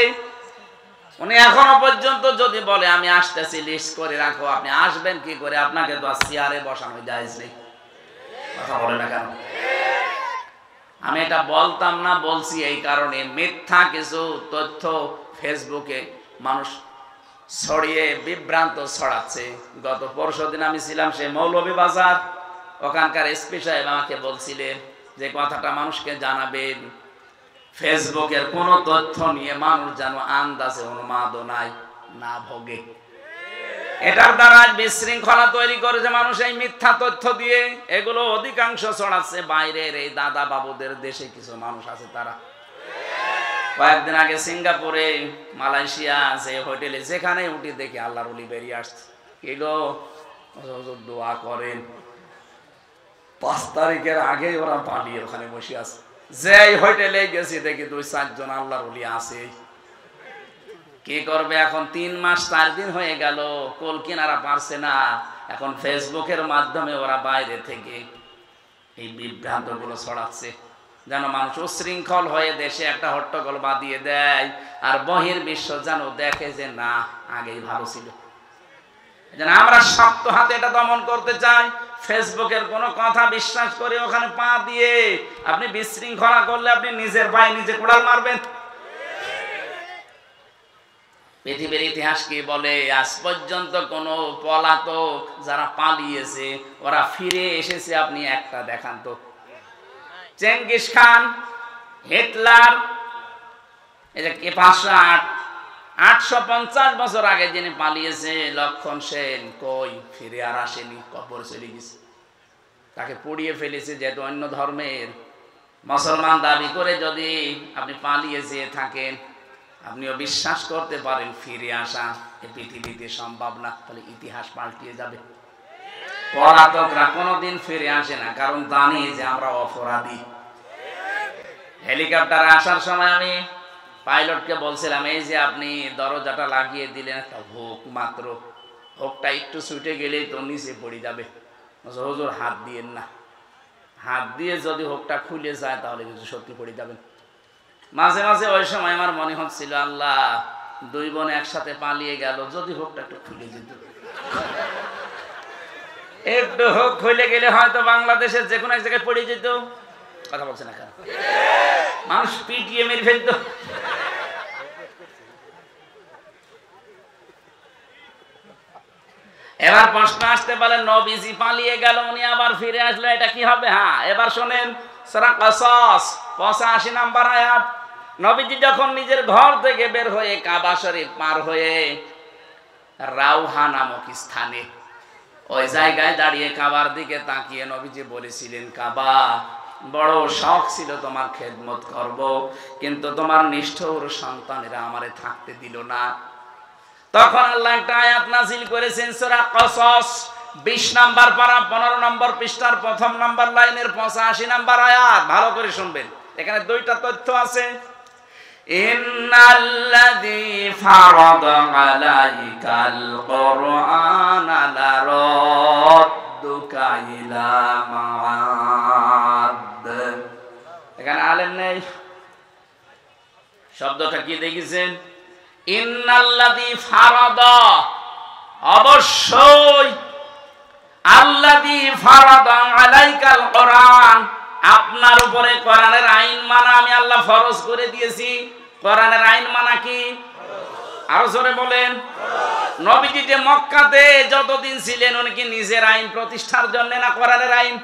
উনি এখনো পর্যন্ত যদি বলে আমি আসতেছি লিস্ট করে রাখো, আপনি আসবেন কি করে? আপনাকে তো চেয়ারে বসানো জায়েজ নেই। কথা বলে না কেন? আমি এটা বলতাম না, বলছি এই কারণে মিথ্যা কিছু তথ্য ফেসবুকে মানুষ ছড়িয়ে বিভ্রান্ত ছড়াচ্ছে। গত পরশুদিন আমি ছিলাম সেই মৌলভীবাজার, ওখানকার এসপি সাহেব আমাকে বলছিলেন যে কথাটা মানুষকে জানাবেন, ফেসবুকের কোন তথ্য নিয়ে মানুষ যেন আন্দাজে উন্মাদনায় না ভোগে। এটার দ্বারা বিশৃঙ্খলা তৈরি করেছে মানুষ এই মিথ্যা তথ্য দিয়ে। এগুলো অধিকাংশ ছড়াচ্ছে বাইরের এই দাদা বাবুদের দেশে কিছু মানুষ আছে তারা। কয়েকদিন আগে সিঙ্গাপুরে, মালয়েশিয়া, যে হোটেলে যেখানে উঠি দেখি আল্লাহর ওলি বেরিয়ে আসছে। কি গো, দোয়া করেন। 5 তারিখের আগেই ওরা পালিয়ে ওখানে বসে আছে। যে হোটেলে গেছি দেখি 2-4 জন আল্লাহর ওলি আছে। কি করবে এখন? 3 মাস 4 দিন হয়ে গেল, কোল কিনারা পারছে না। এখন ফেসবুকের মাধ্যমে ওরা বাইরে থেকে এই বিভ্রান্ত গুলো ছড়াচ্ছে, যেন মানুষ উশৃঙ্খল হয়ে দেশে একটা হট্টগোল বাঁধিয়ে দেয়, আর বহির্বিশ্ব যেন দেখে যে না, আগেই ভালো ছিল। যেন আমরা শক্ত হাতে এটা দমন করতে চাই। ফেসবুকের কোনো কথা বিশ্বাস করে ওখানে পা দিয়ে আপনি বিশৃঙ্খলা করলে আপনি নিজের পায়ে নিজে কোড়াল মারবেন। পৃথিবীর ইতিহাস কি বলে? আজ পর্যন্ত কোন পলাতক যারা পালিয়েছে ওরা ফিরে এসেছে আপনি একটা দেখান তো। চেঙ্গিস খান, হিটলার, এই যে 850 বছর আগে যিনি পালিয়েছে লক্ষণ সেন, কই ফিরে আর আসেনি, কবর চলে গেছে। তাকে পুড়িয়ে ফেলেছে। যেহেতু অন্য ধর্মের মুসলমান দাবি করে যদি আপনি পালিয়ে যেয়ে থাকেন, আপনিও বিশ্বাস করতে পারেন ফিরে আসা এই পৃথিবীতে সম্ভব না, তাহলে ইতিহাস পাল্টিয়ে যাবে। পলাতকরা কোনোদিন ফিরে আসে না, কারণ জানি যে আমরা অপরাধী। হেলিকপ্টারে আসার সময় আমি পাইলটকে বলছিলাম, এই যে আপনি দরজাটা লাগিয়ে দিলেন, একটা হুক মাত্র, হুকটা একটু ছুটে গেলেই তো নিচে পড়ে যাবে। হুজুর হাত দিয়েন না, হাত দিয়ে যদি হুকটা খুলে যায় তাহলে কিন্তু সত্যি পড়ে যাবেন। মাঝে মাঝে ওই সময় আমার মনে হচ্ছিল, আল্লাহ 2 বোন একসাথে পালিয়ে গেল, যদি হুকটা একটু খুলে যেত। একটু হুক খুলে গেলে হয়তো বাংলাদেশের যে কোনো এক জায়গায় পড়ে যেত। কথা বলছে না কেন? মানুষ পিটিয়ে মেরে ফেলতো। এবার প্রশ্ন আসতে পারে, নবীজি পালিয়ে গেল, উনি আবার ফিরে আসলো, এটা কি হবে? হ্যাঁ, এবার শোনেন সূরা কসস 85 নম্বর আয়াত। নবীজি যখন নিজের ঘর থেকে বের হয়ে কাবা শরীফ পার হয়ে রাউহা নামক স্থানে ওই জায়গায় দাঁড়িয়ে কাবার দিকে তাকিয়ে নবীজি বলেছিলেন, কাবা, বড় শখ ছিল তোমার খেদমত করব, কিন্তু তোমার নিষ্ঠুর সন্তানেরা আমারে থাকতে দিল না। তখন আল্লাহ একটা আয়াত নাযিল করেছেন, সূরা কসস 20 নম্বর পারা 15 নম্বর পৃষ্ঠার 1ম নম্বর লাইনের 85 নম্বর আয়াত। ভালো করে শুনবেন, এখানে 2টা তথ্য আছে। ইন্নাল্লাযী ফারাদা আলাইকাল কুরআনা লারাদ্দুকা ইলা মাআদ। এখানে আলেম নেই, শব্দটা কি দেখেছেন? ইন্নাল্লাযী ফারাদা, অবশ্যই, আল্লাযী ফারাদা আলাইকাল কুরআন, আপনার উপরে কোরআনের আইন মানা আমি আল্লাহ ফরজ করে দিয়েছি। কোরআনের আইন মানা কি? আরো জোরে বলেন। নবীজি যে মক্কাতে যতদিন ছিলেন উনি কি নিজের আইন প্রতিষ্ঠার জন্য না কোরআনের আইন?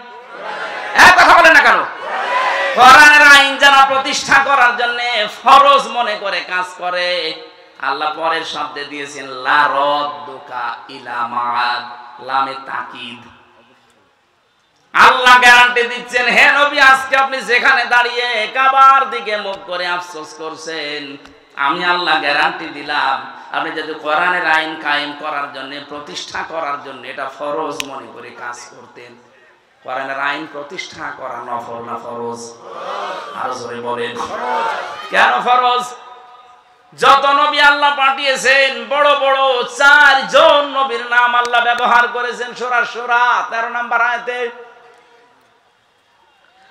কথা বলেন না কেন? কোরআনের আইন যারা প্রতিষ্ঠা করার জন্য ফরজ মনে করে কাজ করে, আল্লাহ পরের শব্দে দিয়েছেন লা রাদ্দুকা ইলা মাআদ, লামে তাকিদ। আল্লাহ গ্যারান্টি দিচ্ছেন, হে নবী, আজকে আপনি যেখানে দাঁড়িয়ে কাবার দিকে মুখ করে আফসোস করছেন, আমি আল্লাহ গ্যারান্টি দিলাম আপনি যদি কোরআনের আইন কায়েম করার জন্য, প্রতিষ্ঠা করার জন্য এটা ফরজ মনে করে কাজ করতেন। কোরআনের আইন প্রতিষ্ঠা করা নফল না ফরজ? আরো জোরে বলেন। কেন ফরজ? যত নবী আল্লাহ পাঠিয়েছেন, বড় বড় 4 জন নবীর নাম আল্লাহ ব্যবহার করেছেন সূরা শূরা 13 নম্বর আয়াতে।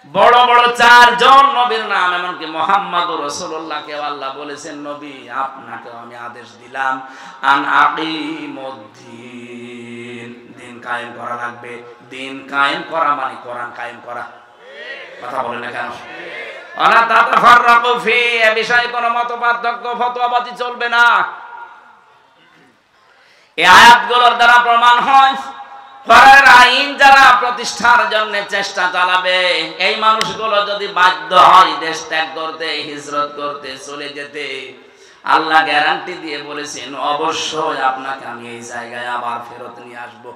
বড় বড় 4 জন নবীর নাম, এমনকি মুহাম্মদুর রাসূলুল্লাহকে আল্লাহ বলেছেন, নবী আপনাকেও আমি আদেশ দিলাম আন আকিমুদ্দিন, দিন কায়েম করা লাগবে। দিন কায়েম করা মানে কোরআন কায়েম করা। কথা বলেন না কেন? ওয়ালা তাতাফাররাকু ফি, এ বিষয়ে কোনো মতপার্থক্য ফতোয়াবাজি চলবে না। এই আয়াতগুলোর দ্বারা প্রমাণ হয় কোরআনের আইন যারা প্রতিষ্ঠার জন্য চেষ্টা চালাবে, এই মানুষগুলো যদি বাধ্য হয় দেশ ত্যাগ করতে, হিজরত করতে, চলে যেতে, আল্লাহ গ্যারান্টি দিয়ে বলেছেন অবশ্যই আপনাকে আমি এই জায়গায় আবার ফেরত নিয়ে আসবো।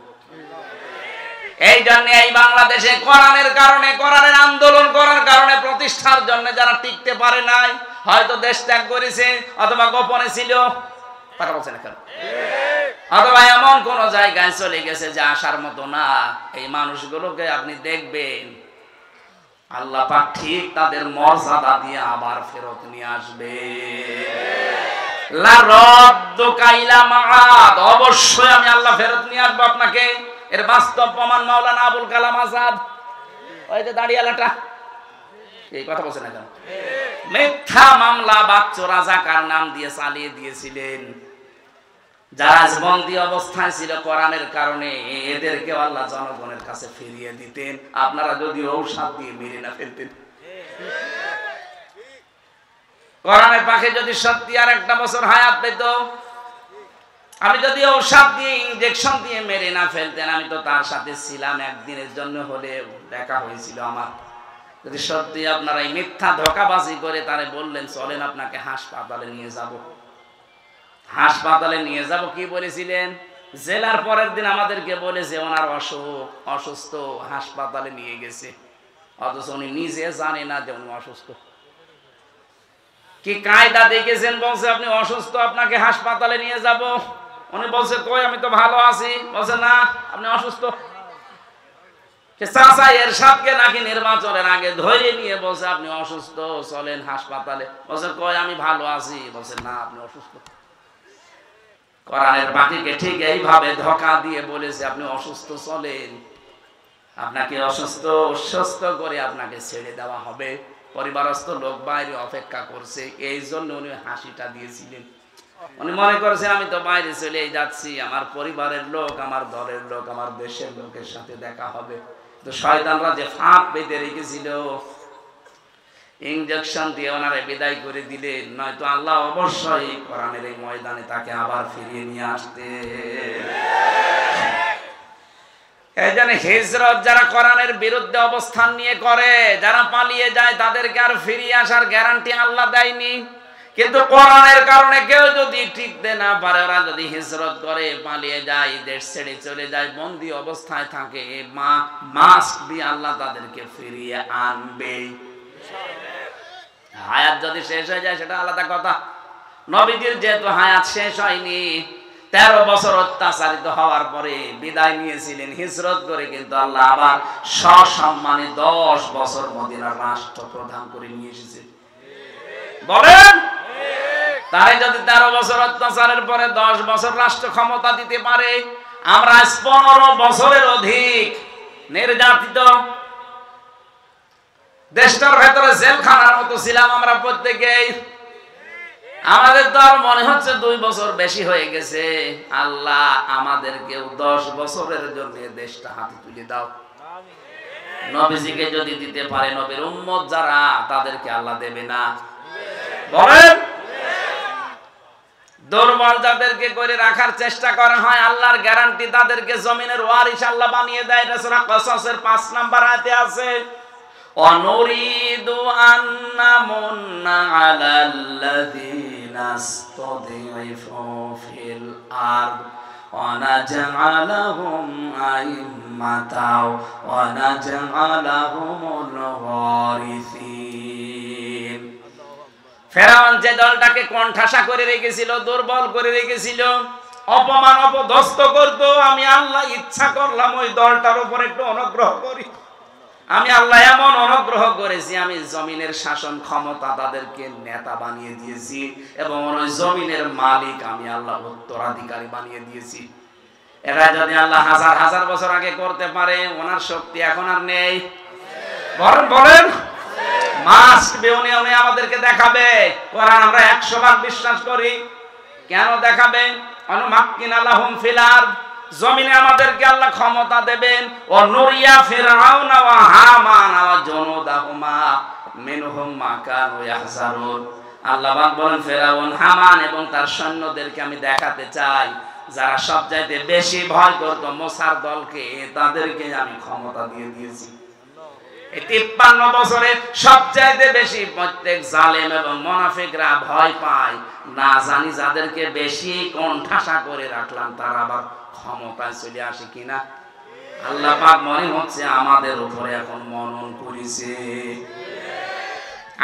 এই জন্য এই বাংলাদেশে কোরআনের কারণে, কোরআনের আন্দোলন করার কারণে, প্রতিষ্ঠার জন্য যারা টিকতে পারে নাই, হয়তো দেশ ত্যাগ করেছে অথবা গোপনে ছিল, কথা বলছেন না কেন, অথবা এমন কোন জায়গায় চলে গেছে যে আসার মতো না, এই মানুষগুলোকে আপনি দেখবেন আল্লাহ পাক ঠিক তাদের মর্যাদা দিয়ে আবার ফেরত নিয়ে আসবে। লা রাদ্দুকা ইলা মাআদ, অবশ্যই আমি আল্লাহ ফেরত নিয়ে আসবো আপনাকে। এর বাস্তব প্রমাণ মাওলানা আবুল কালাম আজাদ, ওই যে দাড়িয়ালাটা, এই কথা বলছেন না কেন, মিথ্যা মামলা বাচ্চু রাজাকার নাম দিয়ে চালিয়ে দিয়েছিলেন। যারা বন্দী অবস্থায় ছিল কোরআনের কারণে, এদেরকে আল্লাহ জনগণের কাছে ফিরিয়ে দিতেন, আপনারা যদি ঔষধ দিয়ে মেরে না ফেলতেন। কোরআনের পাখে যদি সত্যি আর একটা বছর হায়াত পেত, আমি যদি ঔষধ দিয়ে, ইনজেকশন দিয়ে মেরে না ফেলতেন, আমি তো তার সাথে ছিলাম, একদিনের জন্য হলে দেখা হয়েছিল আমার। যদি সত্যি আপনারা এই মিথ্যা ধোঁকাবাজি করে তারে বললেন চলেন আপনাকে হাসপাতালে নিয়ে যাব, হাসপাতালে নিয়ে যাব কি বলেছিলেন? জেলার পরের দিন আমাদেরকে বলেছে ওনার অসুস্থ, হাসপাতালে নিয়ে গেছে, অথচ উনি নিজে জানে না যে উনি অসুস্থ। কি কায়দা দেখেছেন? বলছে আপনি অসুস্থ, আপনাকে হাসপাতালে নিয়ে যাব। উনি বলছে কই আমি তো ভালো আছি। বলছে না আপনি অসুস্থ। চাচা এরশাদকে নাকি নির্বাচনের আগে ধরে নিয়ে বলছে আপনি অসুস্থ, চলেন হাসপাতালে। বলছে কই আমি ভালো আছি। বলছে না আপনি অসুস্থ। কোরআনের বাকিকে ঠিক এইভাবে ধোঁকা দিয়ে বলেছে আপনি অসুস্থ, চলেন, আপনাকে অসুস্থ সুস্থ করে আপনাকে ছেড়ে দেওয়া হবে। পরিবারস্থ লোক বাইরে অপেক্ষা করছে, এই জন্য উনি হাসিটা দিয়েছিলেন। উনি মনে করেছেন আমি তো বাইরে চলে যাচ্ছি, আমার পরিবারের লোক, আমার দলের লোক, আমার দেশের লোকের সাথে দেখা হবে। তো শয়তানরা যে ফাঁক পেতে রেখেছিল, ইনজেকশন দিয়ে ওনারে বিদায় করে দিলেন, নয়তো আল্লাহ অবশ্যই কোরআনের এই ময়দানে তাকে আবার ফিরিয়ে নিয়ে আসতে। এই জন্য হিজরত যারা কোরআনের বিরুদ্ধে অবস্থান নিয়ে করে, যারা পালিয়ে যায়, তাদেরকে আর ফিরিয়ে আসার গ্যারান্টি আল্লাহ দেয়নি। কিন্তু কোরআনের কারণে কেউ যদি টিকতে না পারে, ওরা যদি হিজরত করে, পালিয়ে যায়, দেশ ছেড়ে চলে যায়, বন্দী অবস্থায় থাকে, মাস্ক দিয়ে আল্লাহ তাদেরকে ফিরিয়ে আনবে। হায়াত যদি শেষ হয়ে যায় সেটা আলাদা কথা। নবীজির যেহেতু হায়াত শেষ হয়নি, 13 বছর অত্যাচারিত হওয়ার পরে বিদায় নিয়েছিলেন হিজরত করে, কিন্তু আল্লাহ আবার সসম্মানে 10 বছর মদিনার রাষ্ট্র প্রধান করে নিয়ে এসেছে। বলেন তারে যদি 13 বছর অত্যাচারের পরে 10 বছর রাষ্ট্র ক্ষমতা দিতে পারে, আমরা 15 বছরের অধিক নির্যাতিত, দেশটার ভেতরে জেলখানার মতো ছিলাম আমরা প্রত্যেকেই। আমাদের তো আর মনে হচ্ছে 2 বছর বেশি হয়ে গেছে। আল্লাহ আমাদেরকেও 10 বছরের জন্য দেশটা হাতে তুলে দাও। নবীজিকে যদি দিতে পারে, নবীর উম্মত যারা, তাদেরকে আল্লাহ দেবে না? বলেন দুর্বল যাদেরকে করে রাখার চেষ্টা করা হয়, আল্লাহর গ্যারান্টি তাদেরকে জমিনের ওয়ারিস আল্লাহ বানিয়ে দেয়। সূরা কসসের 5 নম্বর আয়াতে আছে, অনুরিদু আন্নামুন্না আলাল্লাযীনা ইসতাদঈফু ফিল আরদ ওয়া নাজআলাহুম আইম্মাতাও ওয়া নাজআলাহুমুল ওয়ারিসিন। ফেরাউন যে দলটাকে কণ্ঠাসা করে রেখেছিল, দুর্বল করে রেখেছিল, অপমান অপদস্থ করত, আমি আল্লাহ ইচ্ছা করলাম ওই দলটার উপর একটু অনুগ্রহ করি। আমি আল্লাহ এমন অনুগ্রহ করেছি, আমি জমিনের শাসন ক্ষমতা তাদেরকে নেতা বানিয়ে দিয়েছি, এবং ওই জমিনের মালিক আমি আল্লাহ উত্তরাধিকারী বানিয়ে দিয়েছি। এরা যদি আল্লাহ হাজার হাজার বছর আগে করতে পারে, ওনার শক্তি এখন আর নেই। বলেন বলেন, মাস্ট বি, উনি আমাদেরকে দেখাবে। কোরআন আমরা 100 ভাগ বিশ্বাস করি। কেন দেখাবে? অনুমাক্কিনা লাহুম ফিল আরদ, জমিনে আমাদেরকে আল্লাহ ক্ষমতা দেবেন। ও নুরিয়া ফিরআউনা ওয়া হামানা ওয়া জুনুদাহুমা মিনহুম মা কানু ইয়াহজারুন। আল্লাহ পাক বলেন, ফিরআউন, হামান এবং তার সৈন্যদেরকে আমি দেখাতে চাই, যারা সবচাইতে বেশি ভয় করত মুসার দলকে, তাদেরকে আমি ক্ষমতা দিয়ে দিয়েছি। এই 53 বছরে সবচাইতে বেশি প্রত্যেক জালেম এবং মুনাফিকরা ভয় পায়। না জানি যাদেরকে বেশি কোণঠাসা করে রাখলাম তারা আবার ক্ষমতায় চলে আসে কিনা। আল্লাহ পাক মনে হচ্ছে আমাদের উপরে এখন মনন করেছে।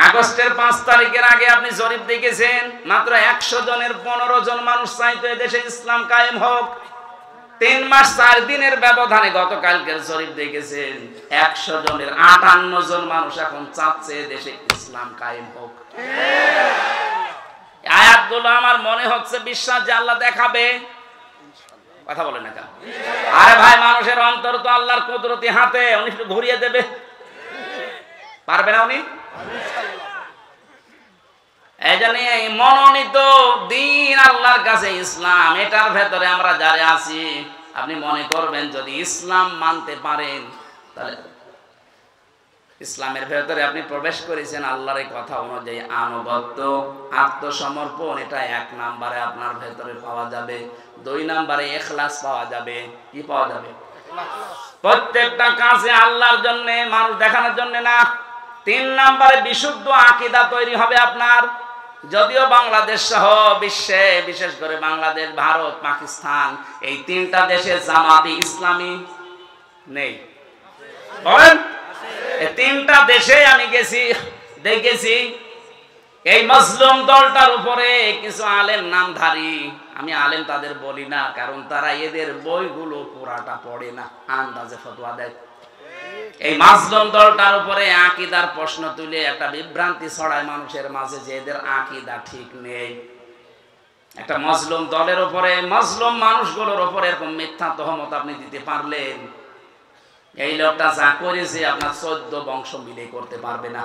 আগস্টের 5 তারিখের আগে আপনি জরিপ দেখেছেন, মাত্র 100 জনের 15 জন মানুষ চাইতো এদেশে ইসলাম কায়েম হোক। 3 মাস 4 দিনের ব্যবধানে গতকালকের জরিপ দেখেছেন, 100 জনের 58 জন মানুষ এখন চাচ্ছে দেশে ইসলাম কায়েম হোক। আয়াতগুলো আমার মনে হচ্ছে বিশ্বাস যে আল্লাহ দেখাবে। কথা বলেন না কেন? আরে ভাই, মানুষের অন্তর তো আল্লাহর কুদরতি হাতে, উনি একটু ঘুরিয়ে দেবে। পারবে না উনি? এই জন্য মনোনীত দিন আল্লাহর কাছে ইসলাম, এটার ভেতরে আমরা যারা আছি, আপনি মনে করবেন যদি ইসলাম মানতে পারেন তাহলে ইসলামের ভেতরে আপনি প্রবেশ করেছেন আল্লাহর এই কথা অনুযায়ী। আনুগত্য, আত্মসমর্পণ, এটা 1 নম্বরে আপনার ভেতরে পাওয়া যাবে। 2 নম্বরে ইখলাস পাওয়া যাবে। কি পাওয়া যাবে? প্রত্যেকটা কাজে আল্লাহর জন্য, মানুষ দেখানোর জন্য না। 3 নম্বরে বিশুদ্ধ আকীদা তৈরি হবে আপনার। যদিও বাংলাদেশ সহ বিশ্বে, বিশেষ করে বাংলাদেশ, ভারত, পাকিস্তান, এই 3টা দেশে জামাতে ইসলামী নেই। বলেন, এই 3টা দেশে আমি গেছি, দেখেছি এই মজলুম দলটার উপরে কিছু আলেম নামধারী, আমি আলেম তাদের বলি না, কারণ তারা এদের বইগুলো পুরাটা পড়ে না, আন্দাজে ফতোয়া দেয়। এই মাজলুম দলটার উপরে আকীদার প্রশ্ন তুলে একটা বিভ্রান্তি ছড়ায় মানুষের মাঝে যে এদের আকীদা ঠিক নেই। একটা মজলুম দলের উপরে, মজলুম মানুষগুলোর উপরে এরকম মিথ্যা তহমত আপনি দিতে পারলেন, এই লোকটা যা করেছে আপনার 14 বংশ মিলে করতে পারবে না।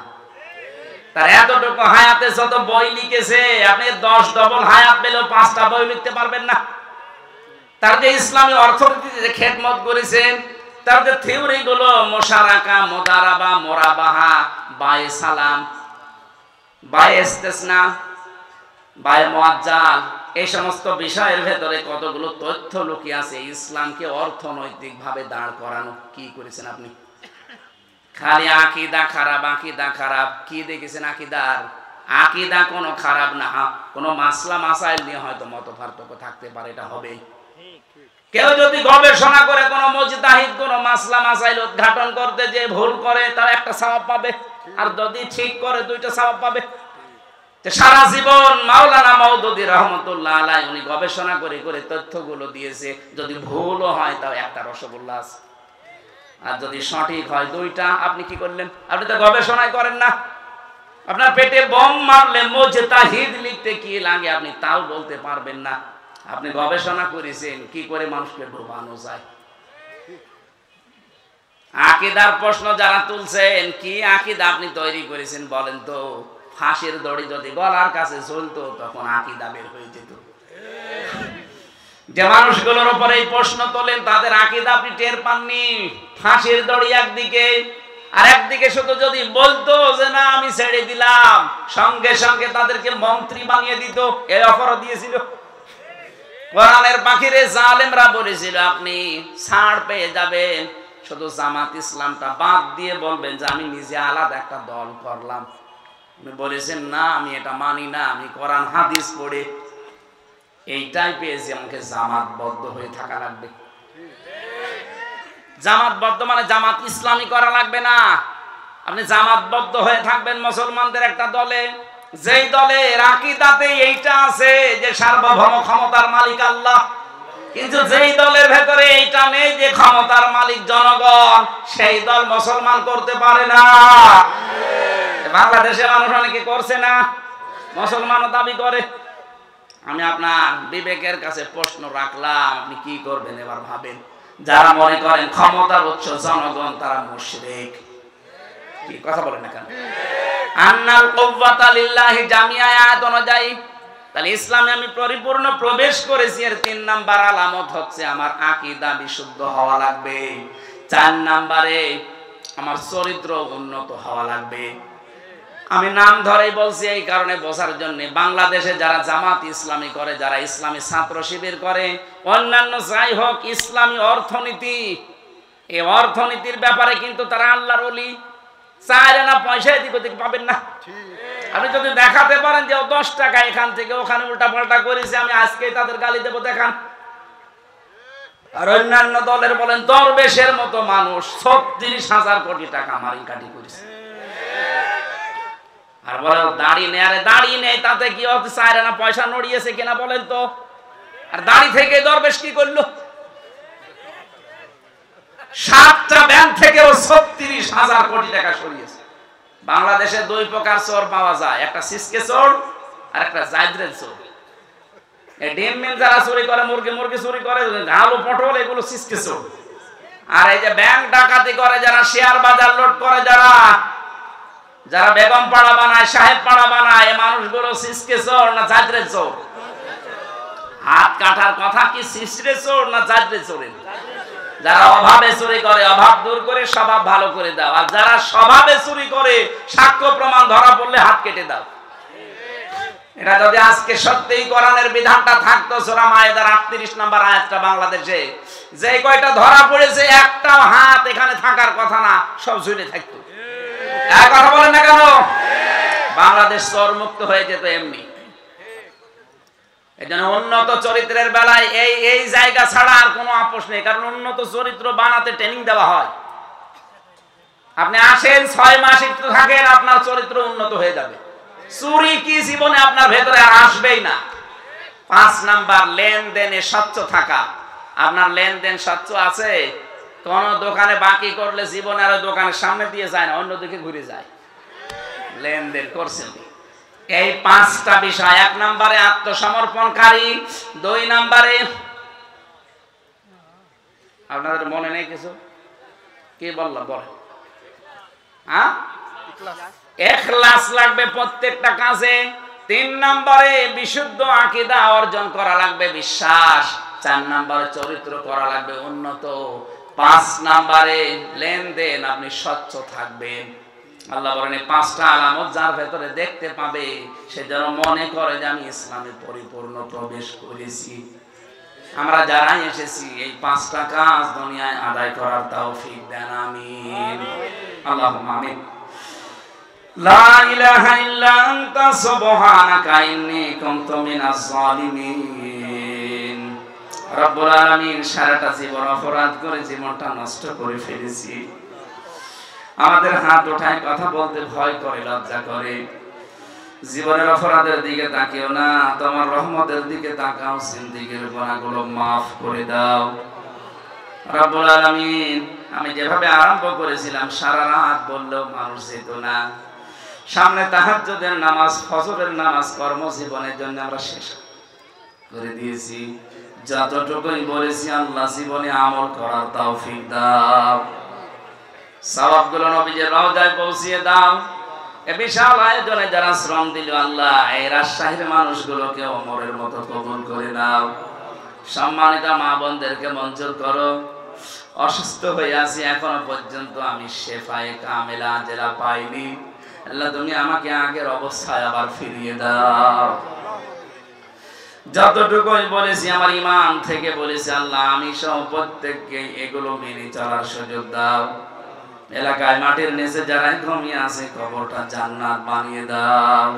তার এতটুকু হায়াতে যত বই লিখেছে, আপনি 10 ডবল হায়াত পেলেও 5টা বই লিখতে পারবেন না। তার যে ইসলামী অর্থনীতিতে যে খেদমত করেছেন, তার যে থিওরি গুলো, মুশারাকা, মুদারাবা, মুরাবাহা, বায়ে সালাম, বায়ে ইস্তেসনা, বায়ে মুআজ্জাল, এই সমস্ত বিষয়ের ভেতরে কতগুলো তথ্য লুকিয়ে আছে। ইসলামকে অর্থনৈতিক ভাবে দাঁড় করানো কি করেছেন আপনি? খালি আকীদা খারাপ, আকীদা খারাপ। কি দেখেছেন আকীদার? আকীদা কোনো খারাপ না, কোনো মাসলা মাসাইল নিয়ে হয়তো মত পার্থক্য থাকতে পারে, এটা হবেই। কেউ যদি গবেষণা করে কোন মুজতাহিদ কোন মাসলা মাসাইল উদ্ঘাটন করতে যে ভুল করে, তার একটা সওয়াব পাবে, আর যদি ঠিক করে 2টা সওয়াব পাবে। সারা জীবন মাওলানা মওদুদী রহমতুল্লাহ আলাইহি উনি গবেষণা করে করে তথ্যগুলো দিয়েছে, যদি ভুলও হয় তাও একটা রসগোল্লা আছে, আর যদি সঠিক হয় 2টা। আপনি কি করলেন? আপনি তো গবেষণাই করেন না। আপনার পেটে বোম মারলে মুজতাহিদ লিখতে কি লাগে আপনি তাও বলতে পারবেন না। আপনি গবেষণা করেছেন কি করে মানুষকে ডোবানো যায়। আকীদার প্রশ্ন যারা তুলছেন, কি আকীদা আপনি তৈরি করেছেন বলেন তো? ফাঁসির দড়ি যদি গলার কাছে ঝুলতো তখন আকীদা বের হয়ে যেত। যে মানুষগুলোর উপরে এই প্রশ্ন তোলেন তাদের আকীদা আপনি টের পাননি। ফাঁসির দড়ি একদিকে, আর একদিকে শুধু যদি বলতো যে না আমি ছেড়ে দিলাম, সঙ্গে সঙ্গে তাদেরকে মন্ত্রী বানিয়ে দিত, এই অফারও দিয়েছিল। কোরআনের পাখিরে জালেমরা বলেছিল আপনি ছাড় পেয়ে যাবেন, শুধু জামাত ইসলামটা বাদ দিয়ে বলবেন যে আমি নিজে আলাদা একটা দল করলাম। আপনি বলেছেন না আমি এটা মানি না, আমি কোরআন হাদিস পড়ে এইটাই পেয়েছি, আমাকে জামাতবদ্ধ হয়ে থাকা লাগবে। জামাতবদ্ধ মানে জামাত ইসলামী করা লাগবে না, আপনি জামাতবদ্ধ হয়ে থাকবেন মুসলমানদের একটা দলে, যেই দলের আকীদাতে এইটা আছে যে সার্বভৌম ক্ষমতার মালিক আল্লাহ, কিন্তু যেই দলের ভেতরে এইটা নেই যে ক্ষমতার মালিক জনগণ, সেই দল মুসলমান করতে পারে না। বাংলাদেশে মানুষ অনেকে করছে না, মুসলমানও দাবি করে। আমি আপনার বিবেকের কাছে প্রশ্ন রাখলাম, আপনি কি করবেন এবার ভাবেন। যারা মনে করেন ক্ষমতার উৎস জনগণ, তারা মুশরিক। কি কথা বলেন না কেন? আন্নাল কুওয়াতা লিল্লাহি জামিআ আয়াত অনুযায়ী তাহলে ইসলামে আমি পরিপূর্ণ প্রবেশ করেছি। এর 3 নাম্বার আলামত হচ্ছে আমার আকীদা বিশুদ্ধ হওয়া লাগবে। 4 নাম্বারে আমার চরিত্র উন্নত হওয়া লাগবে। আমি নাম ধরেই বলছি এই কারণে বোঝার জন্য, বাংলাদেশে যারা জামাত ইসলামী করে, যারা ইসলামী ছাত্র শিবির করে, অন্যান্য যাই হোক, ইসলামী অর্থনীতি, এই অর্থনীতির ব্যাপারে কিন্তু তারা আল্লাহর ওলি। চাইলে না পয়সা এদিক ওদিক পাবেন না। আপনি যদি দেখাতে পারেন যে 10 টাকা এখান থেকে ওখানে উল্টা পাল্টা করেছে, আমি আজকেই তাদের গালি দেবো, দেখান। আর অন্যান্য দলের বলেন দরবেশের মতো মানুষ 36,000 কোটি টাকা মারি কাটি করেছে, আর বলে দাড়ি নেই। আরে দাড়ি নেই তাতে কি হচ্ছে? চাইলে না পয়সা নড়িয়েছে কিনা বলেন তো? আর দাড়ি থেকে দরবেশ কি করলো? 7টা ব্যাংক থেকেও 36,000 কোটি টাকা সরিয়েছে। বাংলাদেশে 2 প্রকার চোর পাওয়া যায়, একটা সিসকে চোর আর একটা জায়দ্রেল চোর। এই ডিম মিল যারা চুরি করে, মুরগি চুরি করে, আলু পটল, এগুলো সিসকে চোর। আর এই যে ব্যাংক ডাকাতি করে যারা, শেয়ার বাজার লুট করে যারা, যারা বেগম পাড়া বানায়, সাহেব পাড়া বানায়, এই মানুষগুলো সিসকে চোর না জায়দ্রেল চোর? হাত কাটার কথা কি সিসকে চোর না জায়দ্রেল চোরের? যারা অভাবে চুরি করে, অভাব দূর করে স্বভাব ভালো করে দাও। আর যারা স্বভাবে চুরি করে, সাক্ষ্য প্রমাণ ধরা পড়লে হাত কেটে দাও। এটা যদি আজকে সত্যিই কোরআনের বিধানটা থাকতো, সূরা মায়েদার 38 নম্বর আয়াতটা, বাংলাদেশে যে কয়টা ধরা পড়েছে একটাও হাত এখানে থাকার কথা না, সব ঝুলে থাকতো। এক কথা বলেন না কেন? বাংলাদেশ চোর মুক্ত হয়ে যেত এমনি। এজন্য উন্নত চরিত্রের বেলায় এই জায়গা ছাড়া আর কোনো আপোষ নেই। কারণ উন্নত চরিত্র বানাতে ট্রেনিং দেওয়া হয়। আপনি আসেন 6 মাস একটু থাকেন, আপনার চরিত্র উন্নত হয়ে যাবে। চুরি কি জীবনে আপনার ভেতরে আর আসবেই না। 5 নাম্বার লেনদেনে স্বচ্ছ থাকা। আপনার লেনদেন স্বচ্ছ আছে? কোন দোকানে বাকি করলে জীবনে আর দোকানের সামনে দিয়ে যায় না, অন্যদিকে ঘুরে যায়। লেনদেন করছেন। এই 5টা বিষয়। 1 নম্বরে আত্মসমর্পণকারী, 2 নম্বরে আপনাদের মনে নেই কিছু? কি বললাম বলেন? হ্যাঁ, ইখলাস লাগবে প্রত্যেকটা কাজে। 3 নম্বরে বিশুদ্ধ আকীদা অর্জন করা লাগবে, বিশ্বাস। 4 নম্বরে চরিত্র করা লাগবে উন্নত। 5 নম্বরে লেনদেন আপনি স্বচ্ছ থাকবেন। আল্লাহ বলেন এই 5টা আলামত যার ভেতরে দেখতে পাবে, সে যেন মনে করে যে আমি ইসলামে পরিপূর্ণ প্রবেশ করেছি। আমরা যারা এসেছি এই 5টা কাজ দুনিয়ায় আদায় করার তৌফিক দেন, আমিন। আল্লাহুম্মা আমিন। লা ইলাহা ইল্লা আনতা সুবহানাকা ইন্নী কুনতু মিনাজ জালিমিন। রব্বুল আলামিন, সারাটা জীবন অপরাধ করে জীবনটা নষ্ট করে ফেলেছি। আমাদের হাত ওঠায় কথা বলতে ভয় করে, লজ্জা করে। জীবনের অপরাধের দিকে তাকিও না, তোমার রহমতের দিকে তাকাও। জিন্দেগীর গুনাহগুলো মাফ করে দাও রব্বুল আলামিন। আমি যেভাবে আরম্ভ করেছিলাম, সারা রাত বললেও মানুষ যেত না। সামনে তাহাজ্জুদের নামাজ, ফজরের নামাজ কর্মজীবনের জন্য আমরা শেষ করে দিয়েছি। যতটুকুই বলেছি আল্লাহ জীবনে আমল করার তৌফিক দাও। সওয়াবগুলো নবীজির রওজায় পৌঁছিয়ে দাও। এই বিশাল আয়োজনে যারা শ্রম দিল আল্লাহ, এই রাজশাহীর মানুষগুলোকে ওমরের মতো কবুল করে দাও। সম্মানিত মা বোনদেরকে মঞ্জুর করো। অসুস্থ হয়ে আছি, এখনো পর্যন্ত আমি শেফায়ে কামেলা জেলা পাইনি। আল্লাহ তুমি আমাকে আগের অবস্থায় আবার ফিরিয়ে দাও। যতটুকুই বলেছি আমার ইমান থেকে বলেছি আল্লাহ, আমি সহ প্রত্যেককে এগুলো মেনে চলার সুযোগ দাও। এলাকায় মাটির নিচে যারা ঘুমিয়ে আছে, কবরটা জান্নাত বানিয়ে দাও।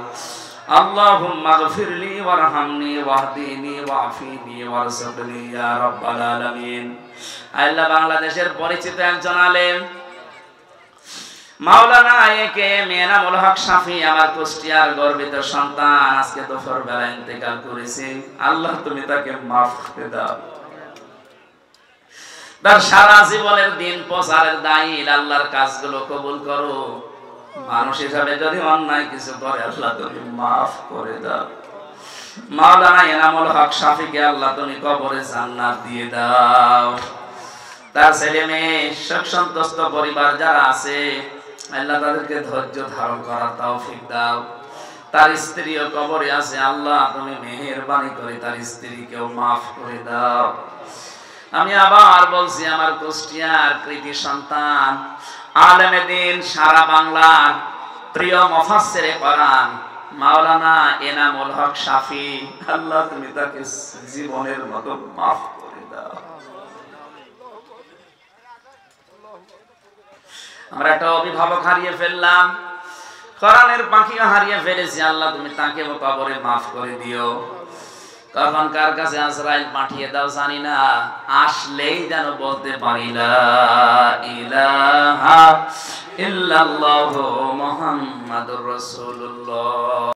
আল্লাহুম্মা গফিরলি ওয়ারহামনি ওয়াহদিনি ওয়াফিনি ওয়ারযুকনি ইয়া রাব্বাল আলামিন। আল্লাহ, বাংলাদেশের পরিচিত একজন আলেম মাওলানা একেএম এনামুল হক শাফি, আমার কুষ্টিয়ার গর্বিত সন্তান, আজকে দুপুর বেলা ইন্তেকাল করেছে। আল্লাহ তুমি তাকে মাফ করে দাও। তার সারা জীবনের দিন প্রচারের দায়ী, আল্লাহর কাজগুলো কবুল করো। মানুষ হিসাবে যদি অন্যায় কিছু করে আল্লাহ তুমি মাফ করে দাও। মাওলানা এনামুল হক শাফিকে আল্লাহ তুমি কবরে জান্নাত দিয়ে দাও। তার ছেলে মেয়ে, শোক সন্তস্ত পরিবার যারা আছে আল্লাহ তাদেরকে ধৈর্য ধারণ করার তৌফিক দাও। তার স্ত্রীও কবরে আছে, আল্লাহ তুমি মেহেরবানি করে তার স্ত্রীকেও মাফ করে দাও। আমি আবার বলছি, আমার কুষ্টিয়ার কৃতি সন্তান আলেমে দ্বীন, সারা বাংলার প্রিয় মুফাসসিরে কোরআন মাওলানা এনামুল হক শাফি, আল্লাহ তুমি তাকে জীবনের মতো মাফ করে দাও। আমরা একটা অভিভাবক হারিয়ে ফেললাম, কোরআনের পাখিও হারিয়ে ফেলেছি, আল্লাহ তুমি তাকে কবরে মাফ করে দিও। কখন কার কাছে আজরাইল পাঠিয়ে দাও জানি না, আসলেই যেন বলতে পারি লা ইলাহা ইল্লাল্লাহু মুহাম্মাদুর রাসূলুল্লাহ।